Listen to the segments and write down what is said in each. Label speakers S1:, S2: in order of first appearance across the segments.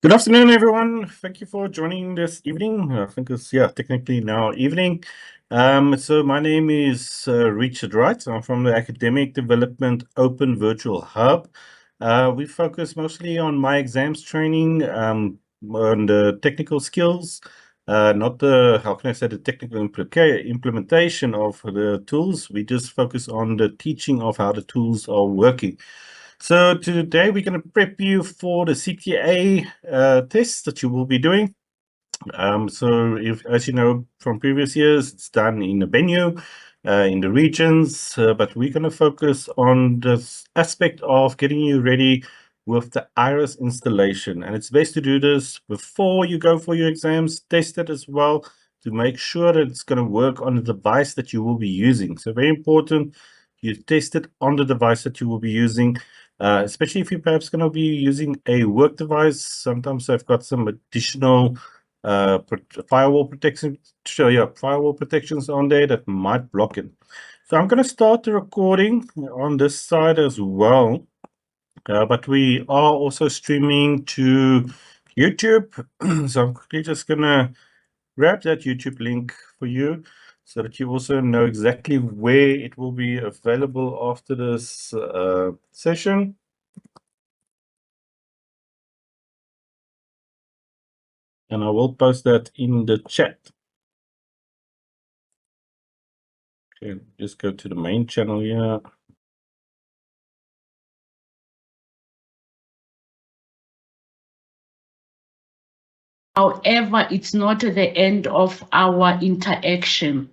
S1: Good afternoon, everyone. Thank you for joining this evening. I think it's, technically now evening. So my name is Richard Wright. I'm from the Academic Development Open Virtual Hub. We focus mostly on my exams training, on the technical skills, not the, how can I say, the technical implementation of the tools. We just focus on the teaching of how the tools are working. So today we're going to prep you for the CTA test that you will be doing. So as you know from previous years, it's done in the venue, in the regions, but we're going to focus on this aspect of getting you ready with the Iris installation. And it's best to do this before you go for your exams, test it as well to make sure that it's going to work on the device that you will be using. So very important, you test it on the device that you will be using. Especially if you're perhaps going to be using a work device. Sometimes I've got some additional firewall protections on there that might block it. So I'm going to start the recording on this side as well, but we are also streaming to YouTube. So I'm quickly just going to grab that YouTube link for you so that you also know exactly where it will be available after this session. And I will post that in the chat. Okay, just go to the main channel here.
S2: However, it's not the end of our interaction.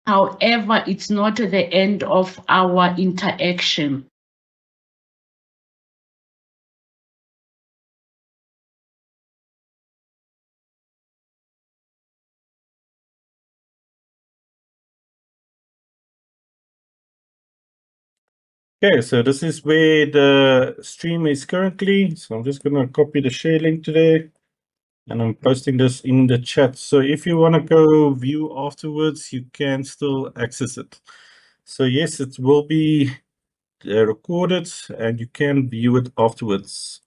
S2: However, it's not the end of our interaction.
S1: Okay, so this is where the stream is currently. So I'm just going to copy the share link today and I'm posting this in the chat. So if you want to go view afterwards, you can still access it. So yes, it will be recorded and you can view it afterwards.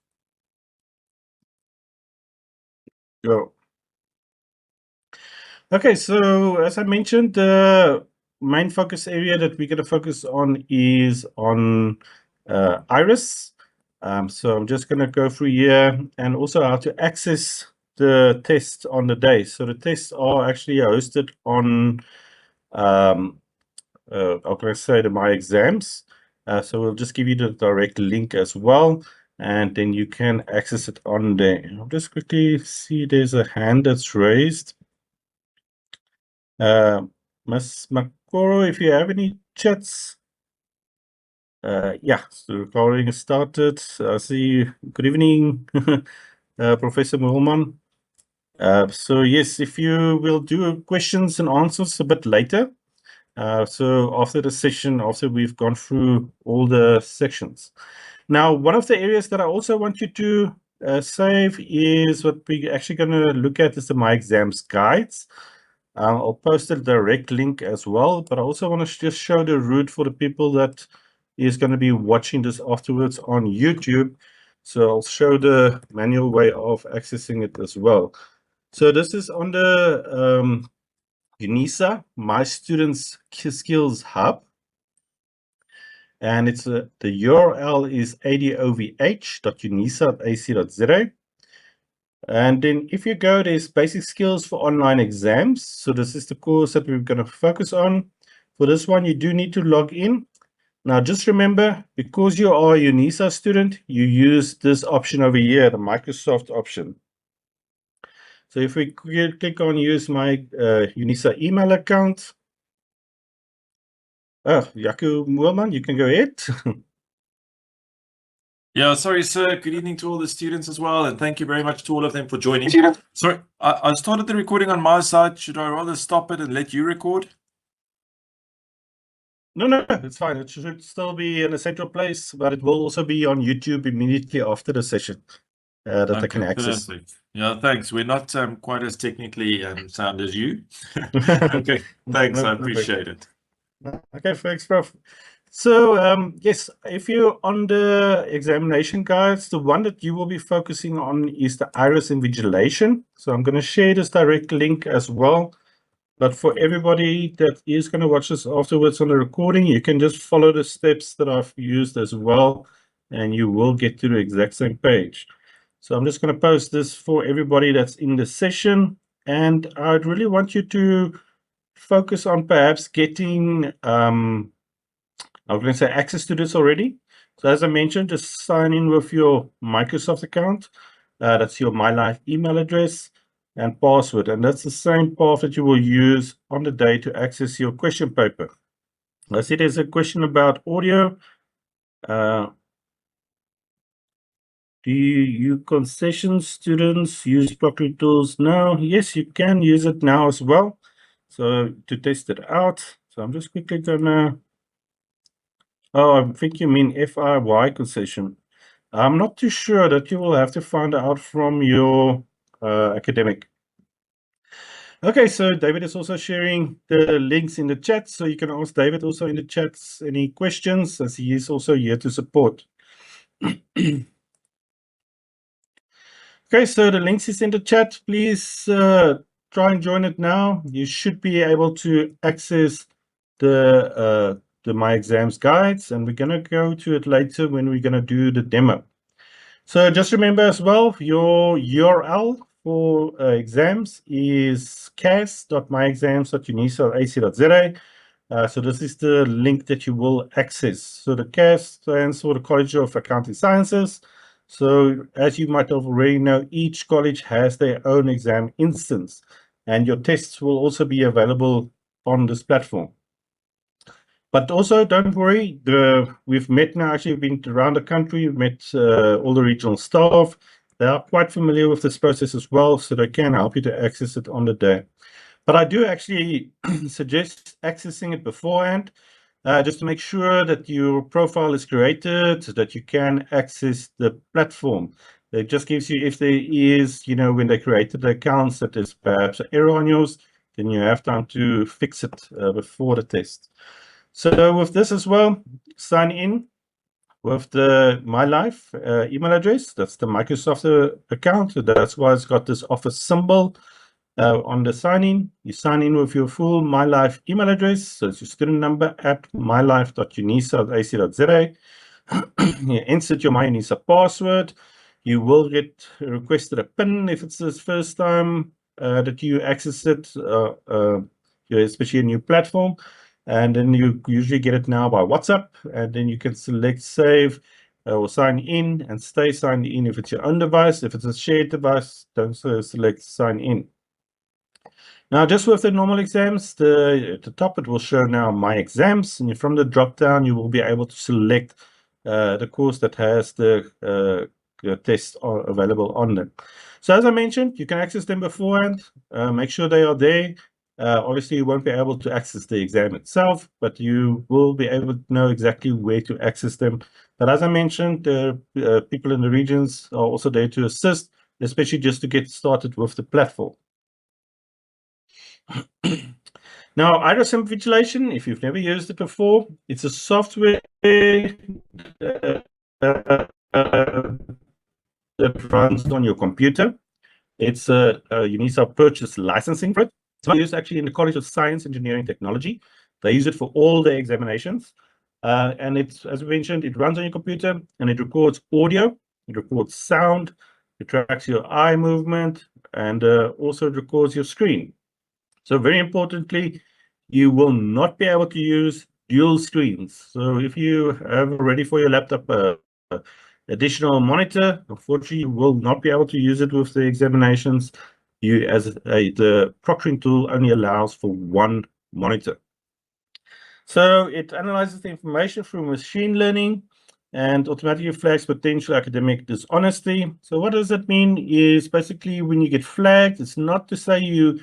S1: Go. Okay, so as I mentioned, the main focus area that we're going to focus on is on Iris. So I'm just going to go through here and also how to access the test on the day. So the tests are actually hosted on, how can I say, my exams. So we'll just give you the direct link as well, and then you can access it on there. I'll just quickly see there's a hand that's raised. Ms. Makoro, if you have any chats. Yeah, so the recording is started. I see you. Good evening, Professor Mulman. So yes, if you will do questions and answers a bit later. So after the session, after we've gone through all the sections. Now, one of the areas that I also want you to save is what we're actually going to look at is the My Exams guides. I'll post a direct link as well, but I also want to just show the route for the people that is going to be watching this afterwards on YouTube. So I'll show the manual way of accessing it as well. So this is on the UNISA, My Students Skills Hub. And it's the URL is adovh.unisa.ac.za. And then if you go, there's basic skills for online exams. So this is the course that we're going to focus on. For this one, you do need to log in. Now, just remember, because you are a UNISA student, you use this option over here, the Microsoft option. So if we click on use my UNISA email account. Oh, Jaco Moelman, you can go ahead.
S3: Yeah, sorry, sir. Good evening to all the students as well, and thank you very much to all of them for joining. Sorry, I started the recording on my side. Should I rather stop it and let you record?
S1: No, it's fine. It should still be in a central place, but it will also be on YouTube immediately after the session that I can access.
S3: Perfect. Yeah, thanks. We're not quite as technically sound as you. Okay, thanks. I appreciate it.
S1: Okay, thanks, Prof. So, yes, if you're on the examination guides, the one that you will be focusing on is the iris invigilation. So I'm going to share this direct link as well. But for everybody that is going to watch this afterwards on the recording, you can just follow the steps that I've used as well, and you will get to the exact same page. So I'm just going to post this for everybody that's in the session. And I'd really want you to focus on perhaps getting I'm going to say access to this already. So as I mentioned, just sign in with your Microsoft account. That's your MyLife email address and password. And that's the same path that you will use on the day to access your question paper. I see there's a question about audio. Do you concession students use Proctoring tools now? Yes, you can use it now as well. So to test it out. So I'm just quickly gonna Oh, I think you mean FIY concession. I'm not too sure. That you will have to find out from your academic. Okay, so David is also sharing the links in the chat, so you can ask David also in the chats any questions, as he is also here to support. Okay, so the links is in the chat. Please try and join it now. You should be able to access the My Exams guides, and we're going to go to it later when we're going to do the demo. So just remember as well, your URL for exams is cas.myexams.unisa.ac.za. So this is the link that you will access. So the CAS stands for the College of Accounting Sciences. So as you might already know, each college has their own exam instance, and your tests will also be available on this platform. But also, don't worry, we've met now, actually been around the country, we've met all the regional staff. They are quite familiar with this process as well, so they can help you to access it on the day. But I do actually suggest accessing it beforehand, just to make sure that your profile is created, so that you can access the platform. It just gives you, if there is, when they created the accounts, that there's perhaps an error on yours, then you have time to fix it before the test. So with this as well, sign in with the MyLife email address. That's the Microsoft account. So that's why it's got this office symbol on the sign in. You sign in with your full MyLife email address. So it's your student number at mylife.unisa.ac.za. You insert your MyUnisa password. You will get requested a PIN if it's the first time that you access it, especially a new platform. And then you usually get it now by WhatsApp, and then you can select save or sign in and stay signed in if it's your own device. If it's a shared device, don't select sign in. Now, just with the normal exams, at the top it will show now My Exams, and from the drop down you will be able to select the course that has the tests available on them. So as I mentioned, you can access them beforehand. Make sure they are there. Obviously, you won't be able to access the exam itself, but you will be able to know exactly where to access them. But as I mentioned, people in the regions are also there to assist, especially just to get started with the platform. Now, iris invigilation, if you've never used it before, it's a software that runs on your computer. It's a UNISA purchase licensing for it. It's used actually in the College of Science, Engineering, Technology. They use it for all their examinations. And it's, as we mentioned, it runs on your computer and it records audio, it records sound, it tracks your eye movement, and also it records your screen. So very importantly, you will not be able to use dual screens. So if you have already for your laptop additional monitor, unfortunately, you will not be able to use it with the examinations. The proctoring tool only allows for one monitor. So it analyzes the information through machine learning and automatically flags potential academic dishonesty. So what does that mean is basically when you get flagged, it's not to say you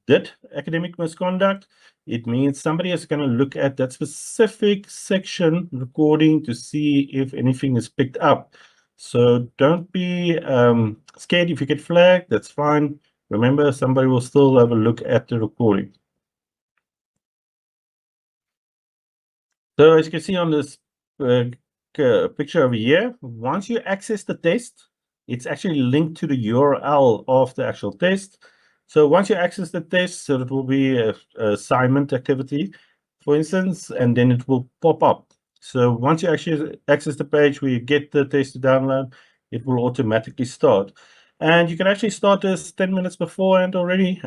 S1: did academic misconduct. It means somebody is going to look at that specific section recording to see if anything is picked up. So don't be scared if you get flagged. That's fine. Remember, somebody will still have a look at the recording. So as you can see on this picture over here, once you access the test, it's actually linked to the URL of the actual test. So once you access the test, so it will be a assignment activity, for instance, and then it will pop up. So once you actually access the page where you get the test to download, it will automatically start. And you can actually start this 10 minutes beforehand already.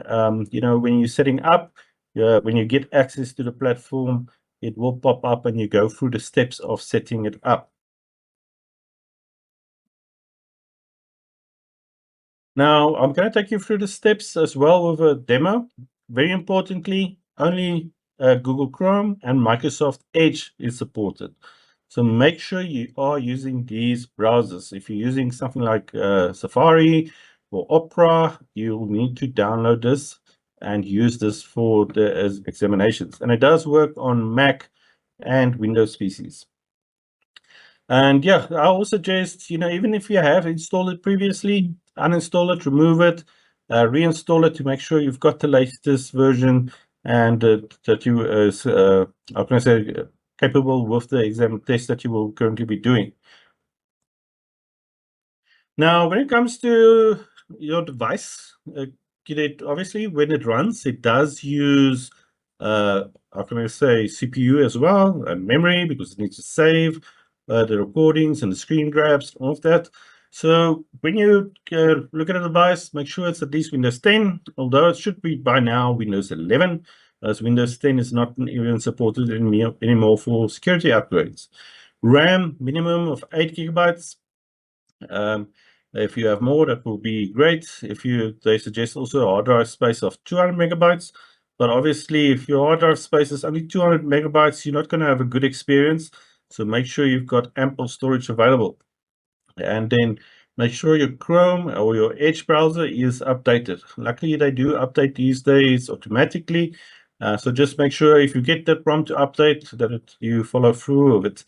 S1: You know, when you're setting up, when you get access to the platform, it will pop up and you go through the steps of setting it up. Now, I'm going to take you through the steps as well with a demo. Very importantly, only Google Chrome and Microsoft Edge is supported. So make sure you are using these browsers. If you're using something like Safari or Opera, you'll need to download this and use this for the examinations. And it does work on Mac and Windows PCs. And yeah, I will suggest, you know, even if you have installed it previously, uninstall it, remove it, reinstall it to make sure you've got the latest version and that you is, how can I say, capable with the exam test that you will currently be doing. Now, when it comes to your device, obviously when it runs, it does use, how can I say, CPU as well and memory because it needs to save the recordings and the screen grabs, all of that. So when you look at a device, make sure it's at least Windows 10, although it should be by now Windows 11, as Windows 10 is not even supported anymore for security upgrades. RAM minimum of 8 gigabytes. If you have more, that will be great. They suggest also a hard drive space of 200 megabytes. But obviously, if your hard drive space is only 200 megabytes, you're not going to have a good experience. So make sure you've got ample storage available. And then make sure your Chrome or your Edge browser is updated. Luckily, they do update these days automatically. So just make sure if you get that prompt to update that you follow through with it.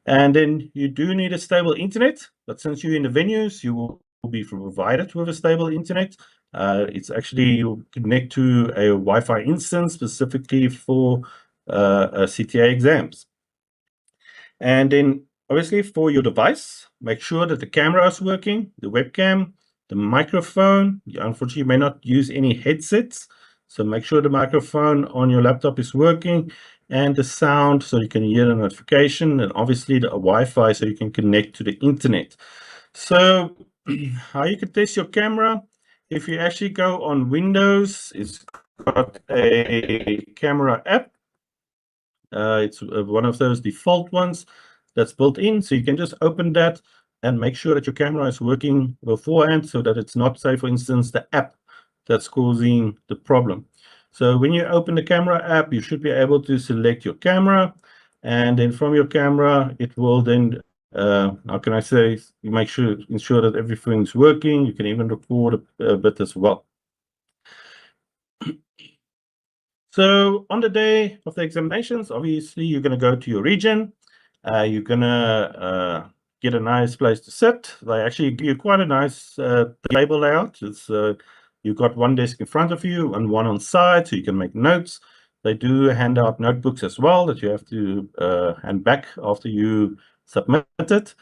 S1: And then you do need a stable internet, but since you're in the venues, you will be provided with a stable internet. It's actually, you connect to a Wi-Fi instance specifically for CTA exams. And then obviously for your device, make sure that the camera is working, the webcam, the microphone. Unfortunately, you may not use any headsets. So make sure the microphone on your laptop is working and the sound so you can hear the notification, and obviously the Wi-Fi so you can connect to the internet. So how you can test your camera, if you actually go on Windows, it's got a camera app. It's one of those default ones that's built in, so you can just open that and make sure that your camera is working beforehand so that it's not, say, for instance, the app that's causing the problem. So when you open the camera app, you should be able to select your camera, and then from your camera, it will then, how can I say, you ensure that everything's working. You can even record a bit as well. So on the day of the examinations, obviously you're going to go to your region. You're going to get a nice place to sit. They actually give you quite a nice table layout. You've got one desk in front of you and one on side, so you can make notes. They do hand out notebooks as well that you have to hand back after you submit it.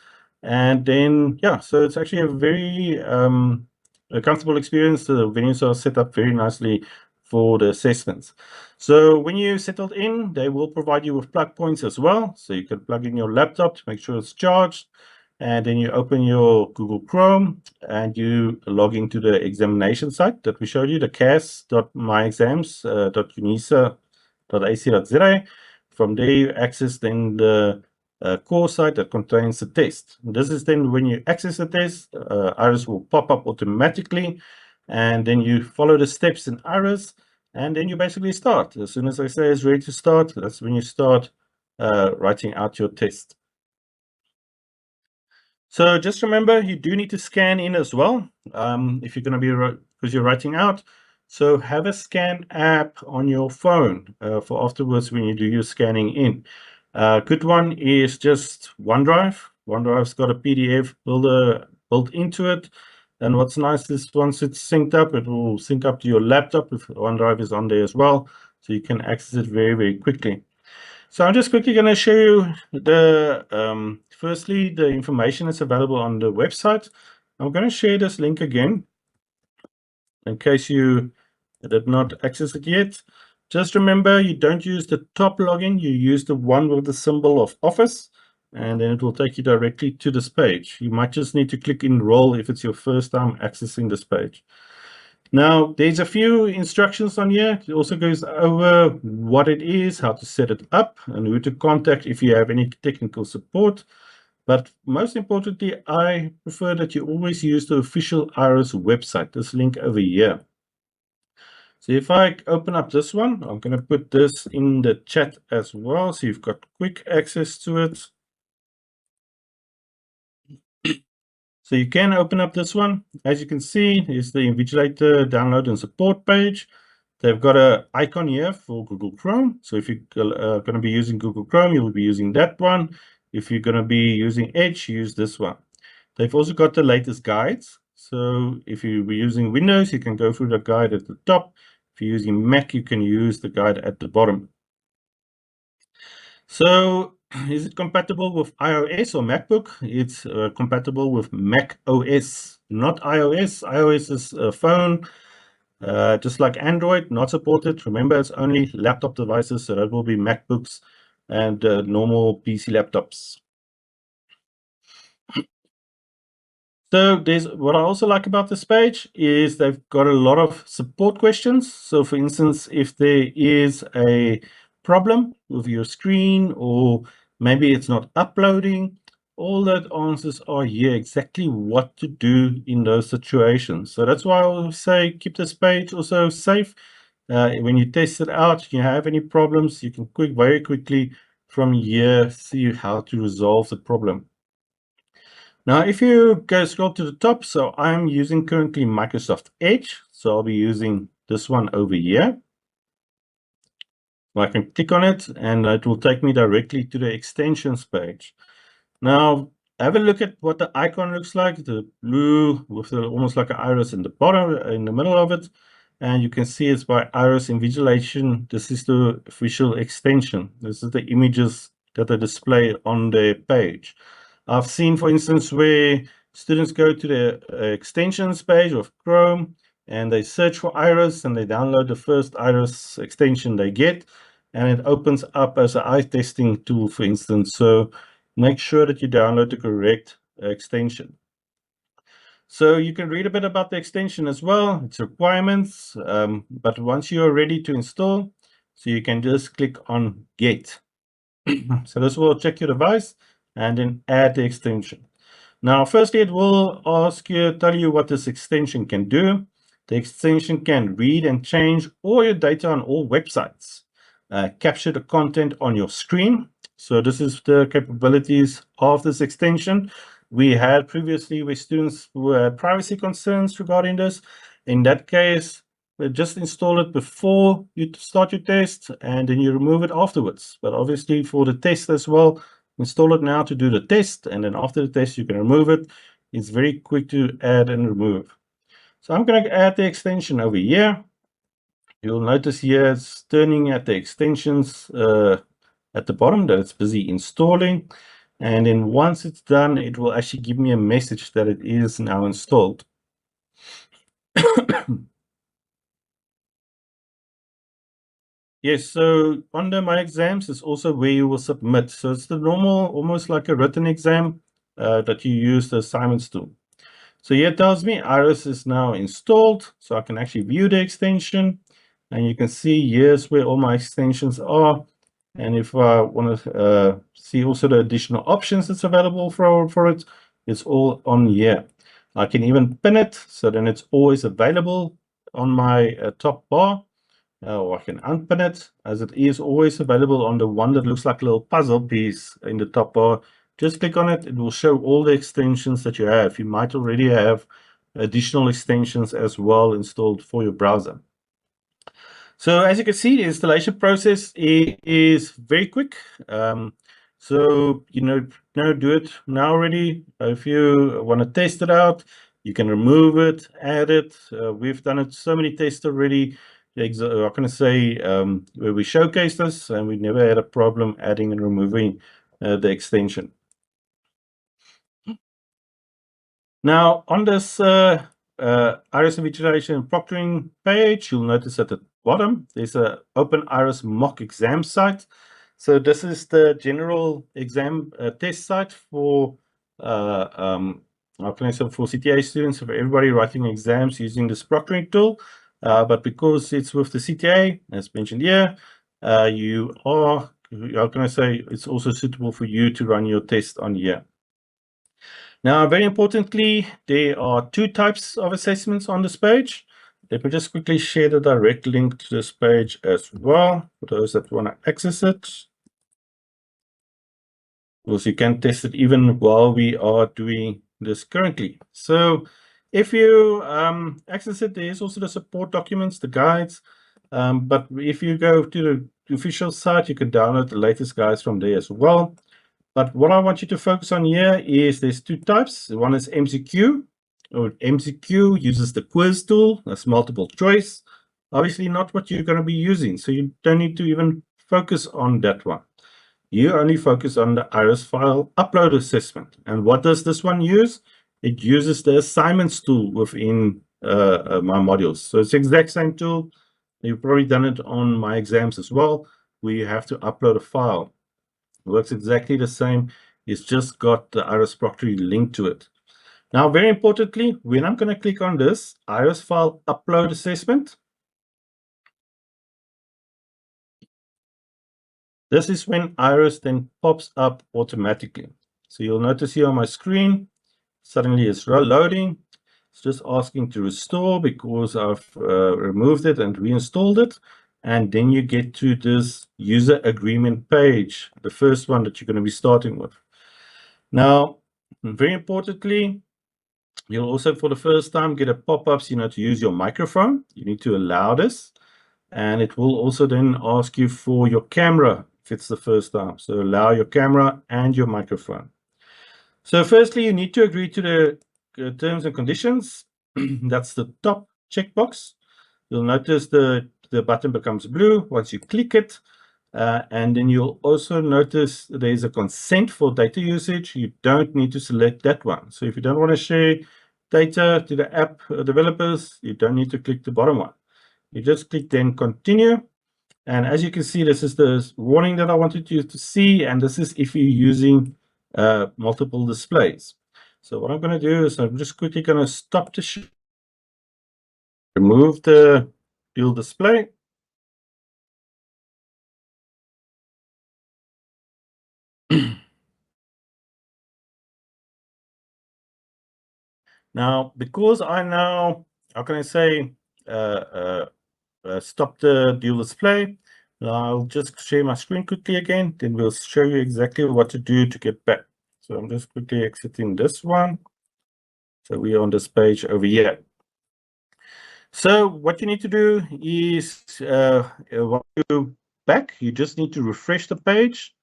S1: And then, yeah, so it's actually a very a comfortable experience. The venues are set up very nicely for the assessments. So when you settled in, they will provide you with plug points as well. So you can plug in your laptop to make sure it's charged. And then you open your Google Chrome and you log into the examination site that we showed you, the cas.myexams.unisa.ac.za. From there, you access then the course site that contains the test. This is then when you access the test, Iris will pop up automatically. And then you follow the steps in Iris. And then you basically start. As soon as I say it's ready to start, that's when you start writing out your test. So just remember, you do need to scan in as well if you're going to be, because you're writing out. So have a scan app on your phone for afterwards when you do your scanning in. Good one is just OneDrive. OneDrive's got a PDF builder built into it. And what's nice is once it's synced up, it will sync up to your laptop if OneDrive is on there as well. So you can access it very, very quickly. So I'm just quickly going to show you the, firstly, the information that's available on the website. I'm going to share this link again in case you did not access it yet. Just remember, you don't use the top login, you use the one with the symbol of Office, and then it will take you directly to this page. You might just need to click Enroll if it's your first time accessing this page. Now, there's a few instructions on here. It also goes over what it is, how to set it up, and who to contact if you have any technical support. But most importantly, I prefer that you always use the official IRIS website, this link over here. So if I open up this one, I'm going to put this in the chat as well, so you've got quick access to it. So you can open up this one. As you can see, is the Invigilator download and support page. They've got an icon here for Google Chrome. So if you're going to be using Google Chrome, you'll be using that one. If you're going to be using Edge, use this one. They've also got the latest guides. So if you're using Windows, you can go through the guide at the top. If you're using Mac, you can use the guide at the bottom. So is it compatible with iOS or MacBook? It's compatible with Mac OS, not iOS. iOS is a phone, just like Android, not supported. Remember, it's only laptop devices, so that will be MacBooks and normal PC laptops. So there's what I also like about this page is they've got a lot of support questions. So for instance, if there is a problem with your screen or maybe it's not uploading, all that answers are here, exactly what to do in those situations. So that's why I always say keep this page also safe. When you test it out, you have any problems, you can very quickly from here see how to resolve the problem. Now, if you go scroll to the top, so I'm using currently Microsoft Edge, so I'll be using this one over here. So I can click on it and it will take me directly to the extensions page. Now, have a look at what the icon looks like, the blue with almost like an iris in the bottom, in the middle of it. And you can see it's by Iris Invigilation. This is the official extension. This is the images that are displayed on the page. I've seen, for instance, where students go to the extensions page of Chrome and they search for Iris and they download the first Iris extension they get, and it opens up as an eye testing tool, for instance. So make sure that you download the correct extension. So you can read a bit about the extension as well, its requirements, but once you are ready to install, so you can just click on Get. So this will check your device and then add the extension. Now, firstly, it will tell you what this extension can do. The extension can read and change all your data on all websites, capture the content on your screen. So this is the capabilities of this extension. We had previously with students who had privacy concerns regarding this. In that case, just install it before you start your test and then you remove it afterwards. But obviously for the test as well, install it now to do the test, and then after the test you can remove it. It's very quick to add and remove. So I'm going to add the extension over here. You'll notice here it's turning at the extensions at the bottom that it's busy installing. And then once it's done, it will actually give me a message that it is now installed. Yes, so under my exams is also where you will submit. So it's the normal, almost like a written exam that you use the assignments tool. So here it tells me Iris is now installed, so I can actually view the extension. And you can see here's where all my extensions are. And if I want to see also the additional options that's available for it, it's all on here. I can even pin it, so then it's always available on my top bar. Or I can unpin it, as it is always available on the one that looks like a little puzzle piece in the top bar. Just click on it, it will show all the extensions that you have. You might already have additional extensions as well installed for your browser. So as you can see, the installation process is very quick. So, do it now already. If you want to test it out, you can remove it, add it. We've done it so many tests already. I'm going to say where we showcased this, and we never had a problem adding and removing the extension. Now, on this iris invigilation and proctoring page, you'll notice at the bottom, there's an Open Iris mock exam site. So this is the general exam test site for for CTA students, for everybody writing exams using this proctoring tool. But because it's with the CTA, as mentioned here, it's also suitable for you to run your test on here. Now, very importantly, there are two types of assessments on this page. Let me just quickly share the direct link to this page as well, for those that want to access it. Because you can test it even while we are doing this currently. So if you access it, there's also the support documents, the guides. But if you go to the official site, you can download the latest guides from there as well. But what I want you to focus on here is there's two types. One is MCQ. MCQ uses the quiz tool. That's multiple choice. Obviously not what you're going to be using, so you don't need to even focus on that one. You only focus on the iris file upload assessment. And what does this one use? It uses the assignments tool within my modules. So it's the exact same tool. You've probably done it on my exams as well, where you have to upload a file. It works exactly the same. It's just got the iris proctoring link to it. Now, very importantly, when I'm going to click on this iris file upload assessment, this is when iris then pops up automatically. So you'll notice here on my screen, suddenly it's loading. It's just asking to restore because I've removed it and reinstalled it. And then you get to this user agreement page, the first one that you're going to be starting with. Now, very importantly, you'll also for the first time get a pop-up, to use your microphone. You need to allow this. And it will also then ask you for your camera if it's the first time. So allow your camera and your microphone. So firstly, you need to agree to the terms and conditions. That's the top checkbox. You'll notice the button becomes blue once you click it. And then you'll also notice there's a consent for data usage. You don't need to select that one. So if you don't want to share data to the app developers, you don't need to click the bottom one. You just click then continue. And as you can see, this is the warning that I wanted you to see. And this is if you're using multiple displays. So what I'm going to do is I'm just quickly going to stop the show, remove the dual display. Now, because I now, how can I say, stop the dual display, I'll just share my screen quickly again, then we'll show you exactly what to do to get back. So I'm just quickly exiting this one. So we are on this page over here. So what you need to do is, while you're back, you just need to refresh the page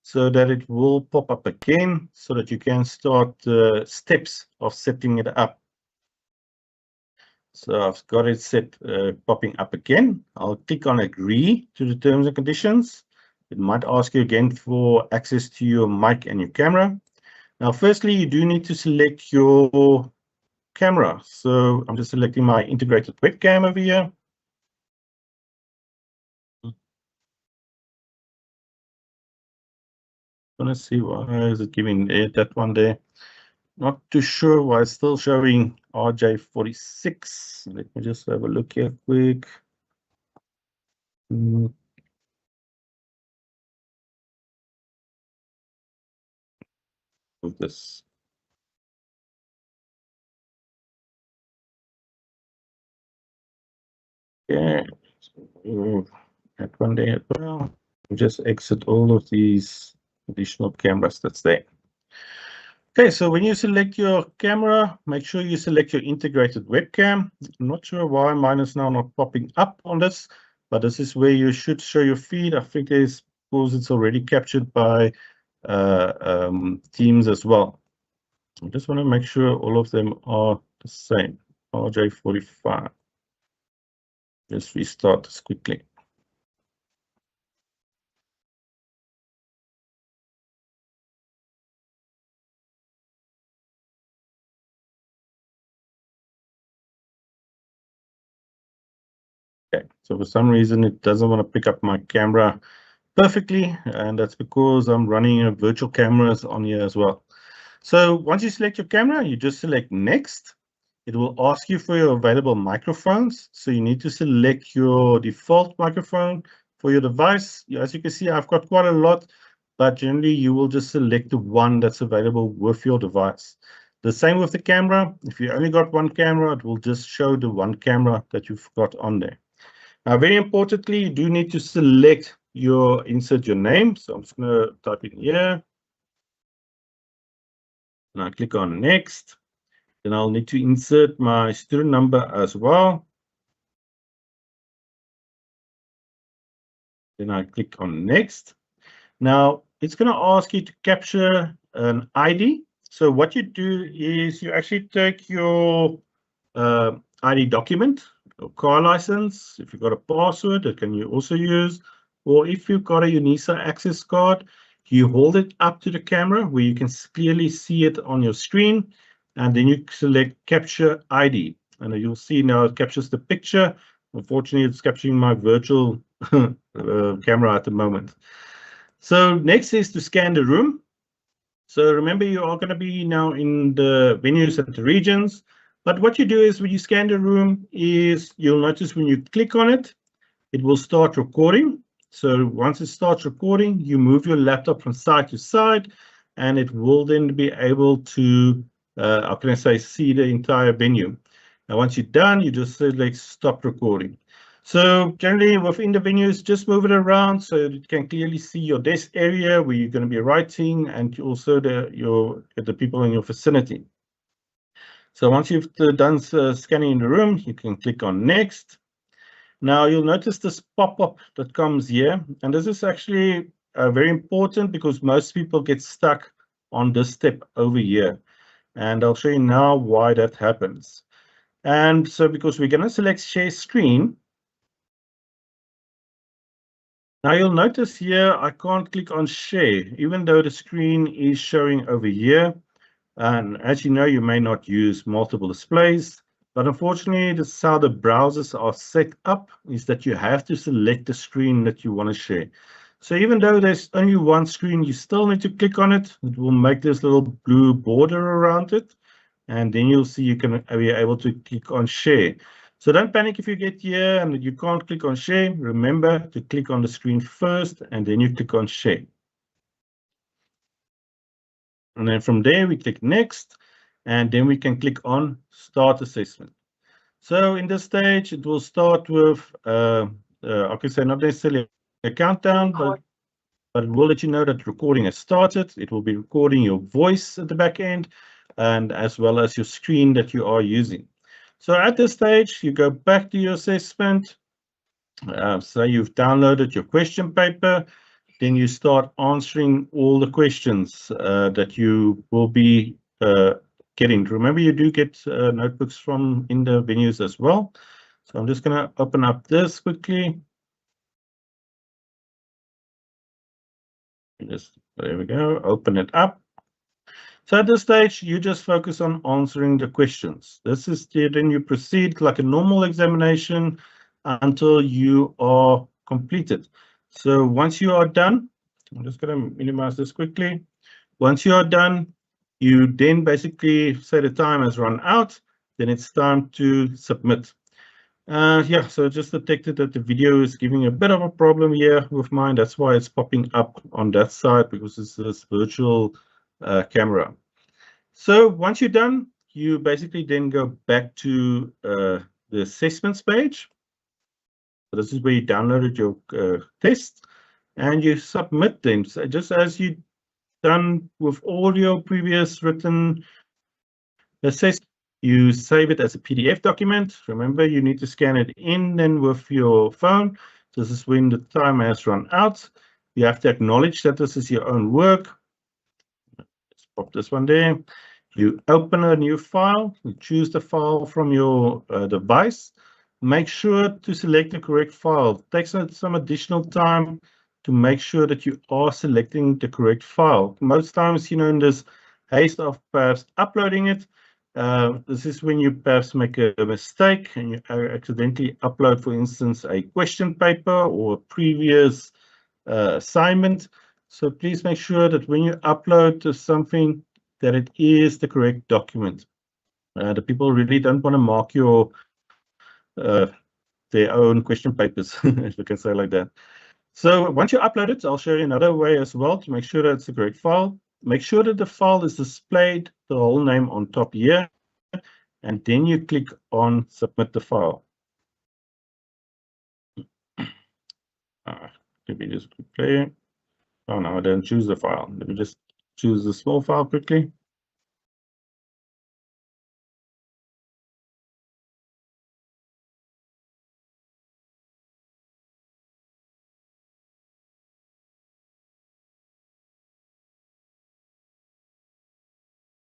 S1: so that it will pop up again so that you can start the steps of setting it up. So I've got it set popping up again. I'll click on agree to the terms and conditions. It might ask you again for access to your mic and your camera. Now, firstly, you do need to select your camera. So I'm just selecting my integrated webcam over here. Gonna see why is it giving that one there. Not too sure why it's still showing RJ46. Let me just have a look here quick. Of this. Yeah, that one there as well. Just exit all of these additional cameras that's there. Okay, so when you select your camera, make sure you select your integrated webcam. I'm not sure why mine is now not popping up on this, but this is where you should show your feed. I think it's because it's already captured by teams as well. I just want to make sure all of them are the same. RJ45. Just restart this quickly. Okay, so for some reason it doesn't want to pick up my camera perfectly, and that's because I'm running a virtual cameras on here as well. So once you select your camera, you just select next. It will ask you for your available microphones. So you need to select your default microphone for your device. As you can see, I've got quite a lot, but generally you will just select the one that's available with your device. The same with the camera. If you only got one camera, it will just show the one camera that you've got on there. Now, very importantly, you do need to select insert your name. So I'm just going to type in here. And I click on next. Then I'll need to insert my student number as well. Then I click on next. Now, it's going to ask you to capture an ID. So what you do is you actually take your ID document, your car license. If you've got a password, that can you also use. Or if you've got a UNISA access card, you hold it up to the camera where you can clearly see it on your screen. And then you select capture ID. And you'll see now it captures the picture. Unfortunately, it's capturing my virtual camera at the moment. So next is to scan the room. So remember, you are going to be now in the venues and the regions. But what you do is when you scan the room is you'll notice when you click on it, it will start recording. So once it starts recording, you move your laptop from side to side, and it will then be able to, how can I say, see the entire venue. Now, once you're done, you just select stop recording. So generally within the venues, just move it around so you can clearly see your desk area where you're going to be writing, and also the people in your vicinity. So once you've done scanning in the room, you can click on next. Now you'll notice this pop-up that comes here, and this is actually very important because most people get stuck on this step over here. And I'll show you now why that happens. And so because we're going to select share screen, now you'll notice here I can't click on share, even though the screen is showing over here. And as you know, you may not use multiple displays, but unfortunately, this is how the browsers are set up, is that you have to select the screen that you want to share. So even though there's only one screen, you still need to click on it. It will make this little blue border around it. And then you'll see you can be able to click on share. So don't panic if you get here and you can't click on share. Remember to click on the screen first, and then you click on share. And then from there, we click next, and then we can click on start assessment. So in this stage, it will start with, I can say not necessarily a countdown, but it will let you know that recording has started. It will be recording your voice at the back end, and as well as your screen that you are using. So at this stage, you go back to your assessment. So you've downloaded your question paper. Then you start answering all the questions that you will be getting. Remember, you do get notebooks from in the venues as well. So I'm just going to open up this quickly. There we go, open it up. So at this stage, you just focus on answering the questions. This is then you proceed like a normal examination until you are completed. So once you are done, I'm just going to minimize this quickly. Once you are done, you then basically say the time has run out, then it's time to submit. Yeah, so just detected that the video is giving a bit of a problem here with mine. That's why it's popping up on that side, because it's this virtual camera. So once you're done, you basically then go back to the assessments page. So this is where you downloaded your tests, and you submit them. So just as you done with all your previous written assessments, you save it as a PDF document. Remember, you need to scan it in then with your phone. This is when the time has run out. You have to acknowledge that this is your own work. pop this one there. You open a new file, you choose the file from your device. Make sure to select the correct file. It takes some additional time to make sure that you are selecting the correct file. Most times, in this haste of perhaps uploading it, this is when you perhaps make a mistake and you accidentally upload, for instance, a question paper or a previous assignment. So please make sure that when you upload to something, that it is the correct document. The people really don't want to mark their own question papers, if you can say like that. So once you upload it, I'll show you another way as well to make sure that it's the correct file. Make sure that the file is displayed, the whole name on top here, and then you click on submit the file. Let me just play. Oh no, I didn't choose the file. Let me just choose the small file quickly.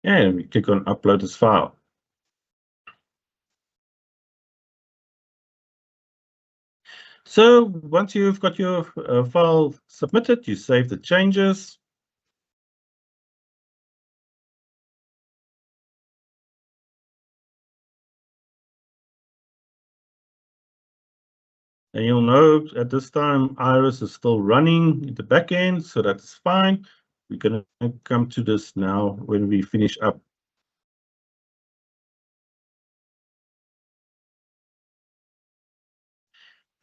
S1: And we click on upload this file. So once you've got your file submitted, you save the changes. And you'll know at this time, Iris is still running in the back end, so that's fine. We're going to come to this now when we finish up.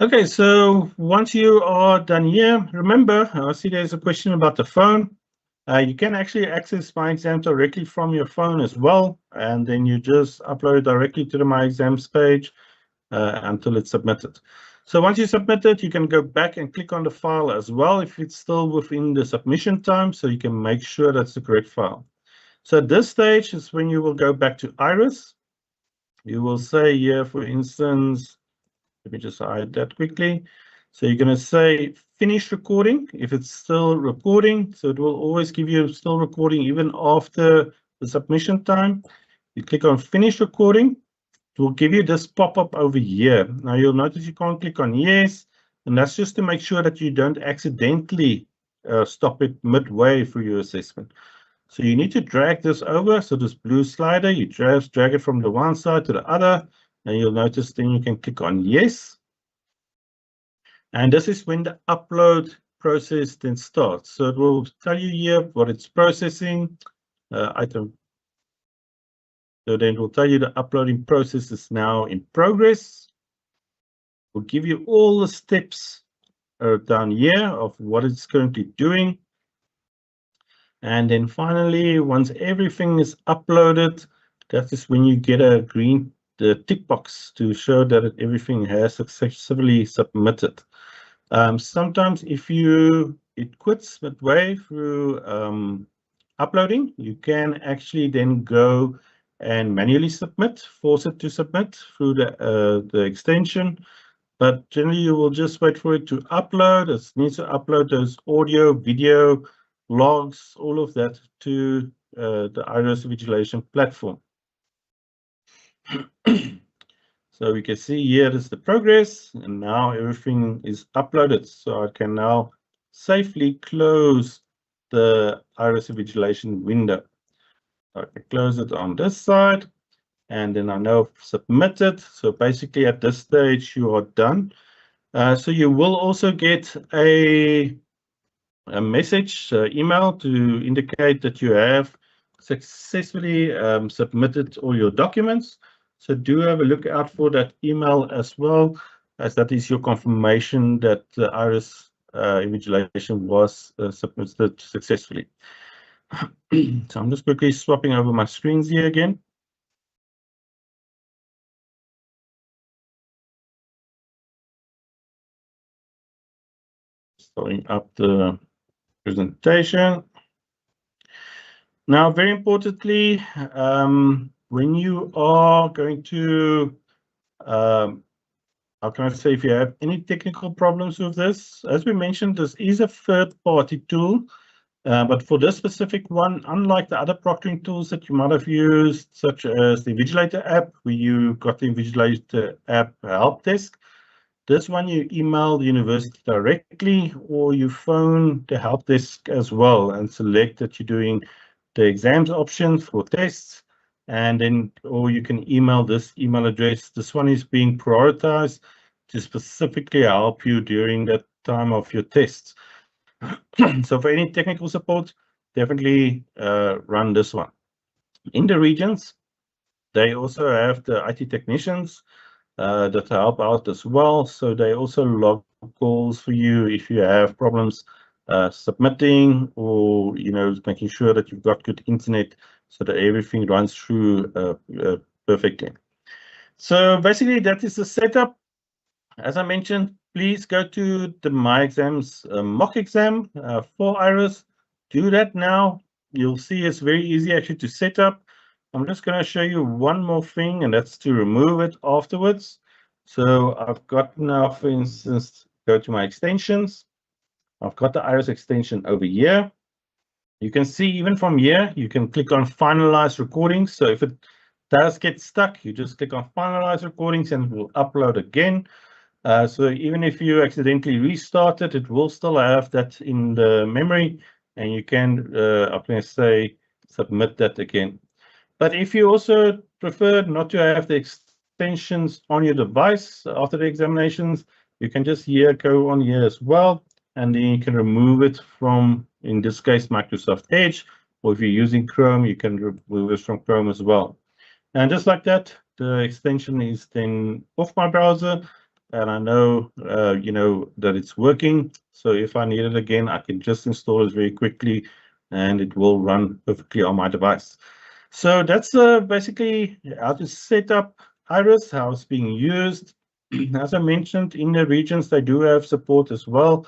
S1: Okay, so once you are done here, remember, I see there's a question about the phone. You can actually access My Exam directly from your phone as well, and then you just upload it directly to the My Exams page until it's submitted. So once you submit it, you can go back and click on the file as well if it's still within the submission time, so you can make sure that's the correct file. So at this stage is when you will go back to Iris. You will say here, for instance, let me just hide that quickly. So you're going to say finish recording if it's still recording. So it will always give you still recording even after the submission time. You click on finish recording. It will give you this pop-up over here. Now you'll notice you can't click on yes, and that's just to make sure that you don't accidentally stop it midway through your assessment. So you need to drag this over. So this blue slider, you drag it from the one side to the other, and you'll notice then you can click on yes. And this is when the upload process then starts. So it will tell you here what it's processing item. So then it will tell you the uploading process is now in progress. It will give you all the steps down here of what it's currently doing. And then finally, once everything is uploaded, that is when you get a green tick box to show that everything has successfully submitted. Sometimes if it quits midway through uploading, you can actually then go and manually force it to submit through the extension. But generally, you will just wait for it to upload. It needs to upload those audio, video, logs, all of that to the Iris Visualization platform. So we can see here is the progress, and now everything is uploaded. So I can now safely close the Iris Visualization window. So I can close it on this side, and then I now submit it. So basically at this stage, you are done. So you will also get a message email to indicate that you have successfully submitted all your documents. So do have a look out for that email as well, as that is your confirmation that the Iris Invigilation was submitted successfully. So I'm just quickly swapping over my screens here again. Starting up the presentation. Now, very importantly, when you are going to, how can I say, if you have any technical problems with this, as we mentioned, this is a third-party tool. But for this specific one, unlike the other proctoring tools that you might have used, such as the Invigilator app, where you got the Invigilator app help desk, this one you email the university directly, or you phone the help desk as well and select that you're doing the exams option for tests, and then, or you can email this email address. This one is being prioritized to specifically help you during that time of your tests. So for any technical support, definitely run this one. In the regions, they also have the IT technicians that help out as well. So they also log calls for you if you have problems submitting, or making sure that you've got good internet so that everything runs through perfectly. So basically that is the setup. As I mentioned, please go to the My Exams mock exam for Iris. Do that now. You'll see it's very easy actually to set up. I'm just going to show you one more thing, and that's to remove it afterwards. So I've got now, for instance, go to my extensions. I've got the Iris extension over here. You can see even from here, you can click on finalize recordings. So if it does get stuck, you just click on finalize recordings and it will upload again. So even if you accidentally restart it, it will still have that in the memory, and you can, I'm going to say, submit that again. But if you also prefer not to have the extensions on your device after the examinations, you can just go on here as well, and then you can remove it from, in this case, Microsoft Edge, or if you're using Chrome, you can remove it from Chrome as well. And just like that, the extension is then off my browser, and I know, that it's working. So if I need it again, I can just install it very quickly, and it will run perfectly on my device. So that's basically how to set up Iris, how it's being used. As I mentioned, in the regions, they do have support as well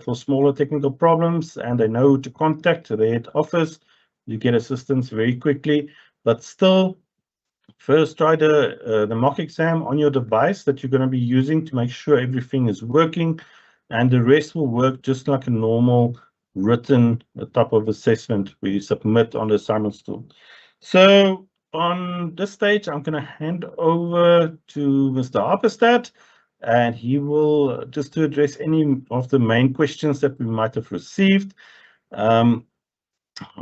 S1: for smaller technical problems, and they know who to contact their head office. You get assistance very quickly, but still, first try the mock exam on your device that you're going to be using to make sure everything is working, and the rest will work just like a normal written type of assessment where you submit on the assignments tool. So on this stage, I'm going to hand over to Mr. Harperstad, and he will just to address any of the main questions that we might have received. I'm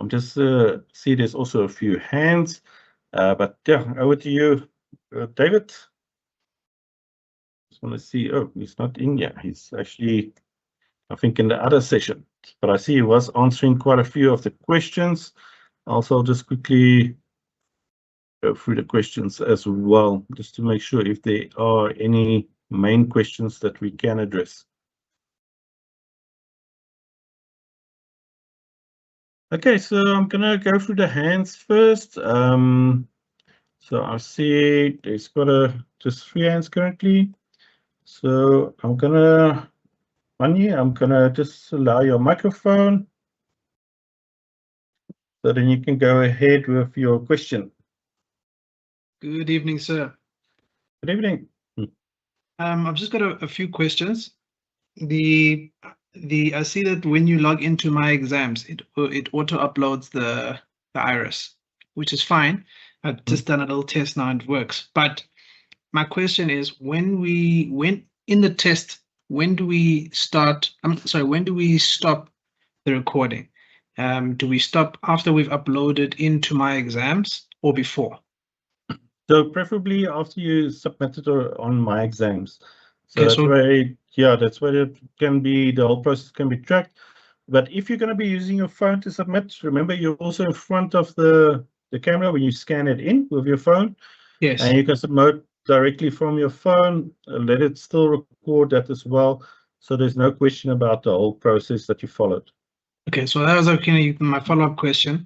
S1: just see there's also a few hands. But yeah, over to you, David. Just want to see. Oh, he's not in yet. He's actually, I think, in the other session. But I see he was answering quite a few of the questions. Also, I'll just quickly go through the questions as well, just to make sure if there are any main questions that we can address. Okay, so I'm gonna go through the hands first. So I see there's got just 3 hands currently. So I'm gonna just allow your microphone, so then you can go ahead with your question.
S4: Good evening, sir.
S1: Good evening.
S4: I've just got a few questions. I see that when you log into My Exams, it auto uploads the Iris, which is fine. I've just done a little test now and it works. But my question is, when in the test, when do we start? When do we stop the recording? Do we stop after we've uploaded into My Exams or before?
S1: So preferably after you submit it on My Exams. So
S4: Okay,
S1: that's where, yeah, that's where it can be, the whole process can be tracked. But if you're going to be using your phone to submit, remember you're also in front of the camera when you scan it in with your phone.
S4: Yes.
S1: And you can submit directly from your phone, let it still record that as well. So there's no question about the whole process that you followed.
S4: Okay, so that was my follow-up question.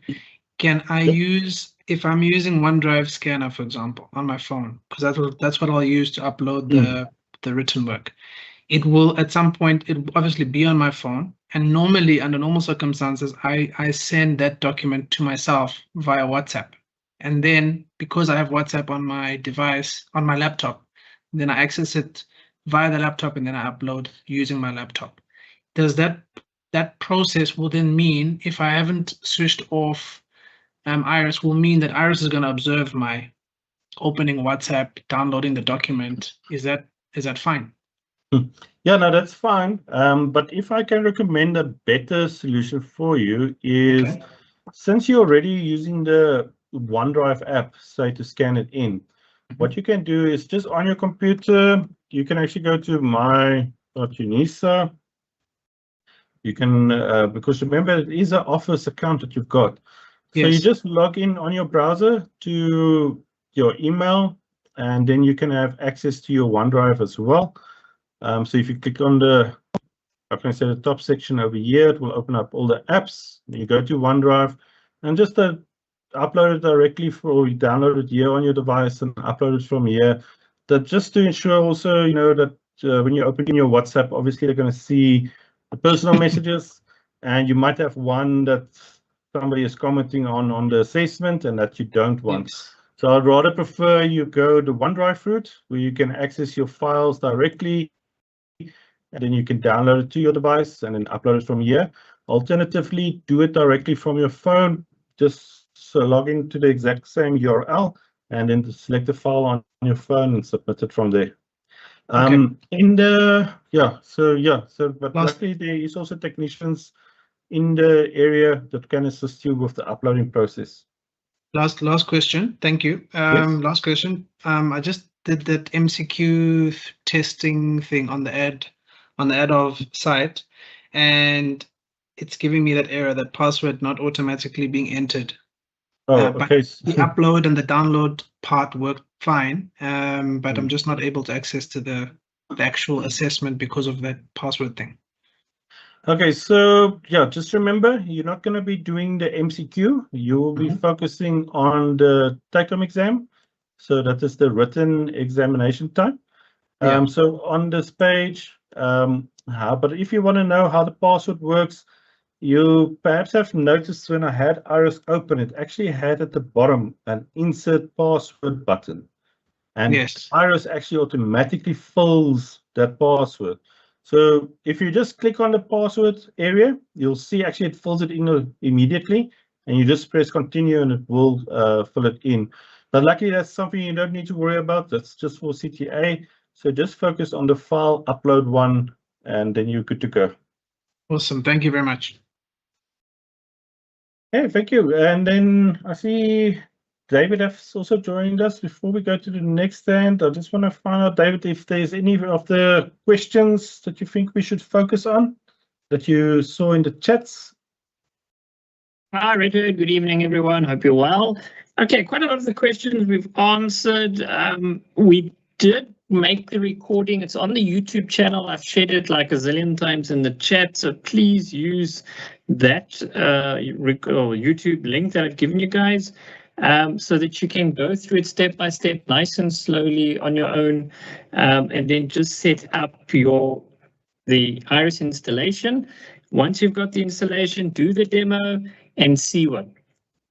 S4: Can I use, if I'm using OneDrive Scanner, for example, on my phone, because that's what I'll use to upload the written work. It will, at some point, it will obviously be on my phone. And normally, under normal circumstances, I send that document to myself via WhatsApp. And then, because I have WhatsApp on my device, on my laptop, then I access it via the laptop and then I upload using my laptop. Does that that process will then mean, if I haven't switched off Iris, will mean that Iris is going to observe my opening WhatsApp, downloading the document. Is that fine?
S1: Yeah, no, that's fine. But if I can recommend a better solution for you is,
S4: Okay.
S1: since you're already using the OneDrive app, say, to scan it in, what you can do is just on your computer, you can actually go to my.unisa. You can, because remember, it is an Office account that you've got. So you
S4: Yes.
S1: just log in on your browser to your email, and then you can have access to your OneDrive as well. So if you click on the, how can I say, the top section over here, it will open up all the apps. You go to OneDrive and just upload it directly, or you download it here on your device and upload it from here. That just to ensure also, that when you open your WhatsApp, obviously they're going to see the personal messages, and you might have one that somebody is commenting on the assessment and that you don't want.
S4: Yes.
S1: So I'd rather prefer you go the OneDrive route, where you can access your files directly, and then you can download it to your device and then upload it from here. Alternatively, do it directly from your phone. Just log into the exact same URL and then select the file on your phone and submit it from there.
S4: Okay.
S1: But luckily there is also technicians in the area that can assist you with the uploading process.
S4: Last question. Thank you.
S1: Yes.
S4: Last question. I just did that MCQ testing thing on the ad of site, and it's giving me that error, that password not automatically being entered.
S1: Oh,
S4: But
S1: okay.
S4: the upload and the download part worked fine, but I'm just not able to access to the actual assessment because of that password thing.
S1: Okay, so yeah, just remember, you're not going to be doing the MCQ. You will be focusing on the take-home exam. So that is the written examination time.
S4: Yeah.
S1: So on this page, but if you want to know how the password works, you perhaps have noticed when I had Iris open, it actually had at the bottom an insert password button. And
S4: Yes.
S1: Iris actually automatically fills that password. So if you just click on the password area, you'll see actually it fills it in immediately, and you just press continue and it will fill it in. But luckily, that's something you don't need to worry about. That's just for CTA. So just focus on the file upload one, and then you're good to go.
S4: Awesome. Thank you very much.
S1: Hey, thank you. And then I see David has also joined us. Before we go to the next stand, I just want to find out, David, if there's any of the questions that you think we should focus on that you saw in the chats.
S5: Hi, Richard. Good evening, everyone. Hope you're well. Okay, quite a lot of the questions we've answered. We did make the recording. It's on the YouTube channel. I've shared it like a zillion times in the chat, so please use that YouTube link that I've given you guys, so that you can go through it step by step, nice and slowly on your own, and then just set up the Iris installation. Once you've got the installation, do the demo and see what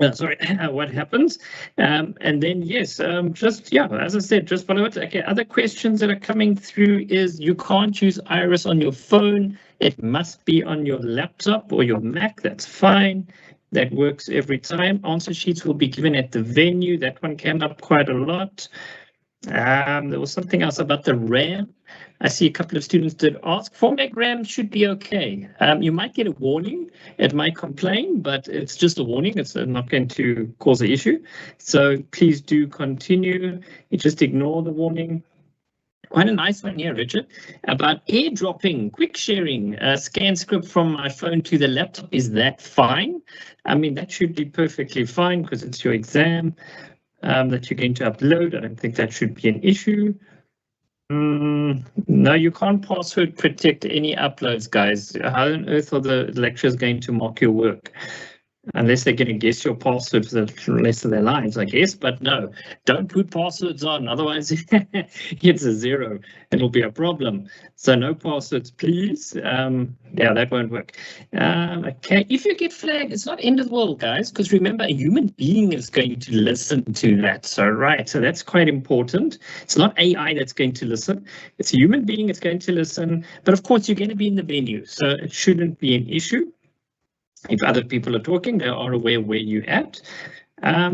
S5: happens. And then, yes, as I said, just follow it. Okay, other questions that are coming through is you can't use Iris on your phone. It must be on your laptop or your Mac. That's fine. That works every time. Answer sheets will be given at the venue. That one came up quite a lot. There was something else about the RAM. I see a couple of students did ask. 4 meg RAM should be okay. You might get a warning. It might complain, but it's just a warning. It's not going to cause an issue. So please do continue. You just ignore the warning. Quite a nice one here, Richard, about airdropping, quick sharing, scan script from my phone to the laptop. Is that fine? I mean, that should be perfectly fine because it's your exam that you're going to upload. I don't think that should be an issue. No, you can't password protect any uploads, guys. How on earth are the lecturers going to mark your work? Unless they're going to guess your password for the rest of their lives, I guess. But no, don't put passwords on. Otherwise, it's a 0. It'll be a problem. So no passwords, please. Yeah, that won't work. Okay, if you get flagged, it's not end of the world, guys, because remember, a human being is going to listen to that. So, right, so that's quite important. It's not AI that's going to listen. It's a human being that's going to listen. But of course, you're going to be in the venue, so it shouldn't be an issue. If other people are talking, they are aware where you're at.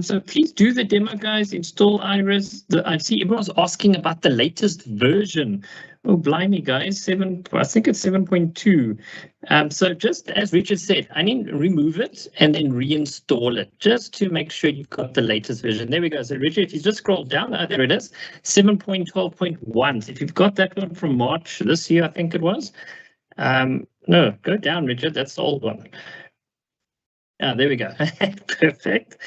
S5: So please do the demo, guys. Install Iris. I see everyone's asking about the latest version. Oh, blimey, guys. I think it's 7.2. So just as Richard said, I need to remove it and then reinstall it just to make sure you've got the latest version. There we go. So Richard, if you just scroll down, there it is, 7.12.1. If you've got that one from March this year, I think it was. No, go down, Richard. That's the old one. There we go. Perfect.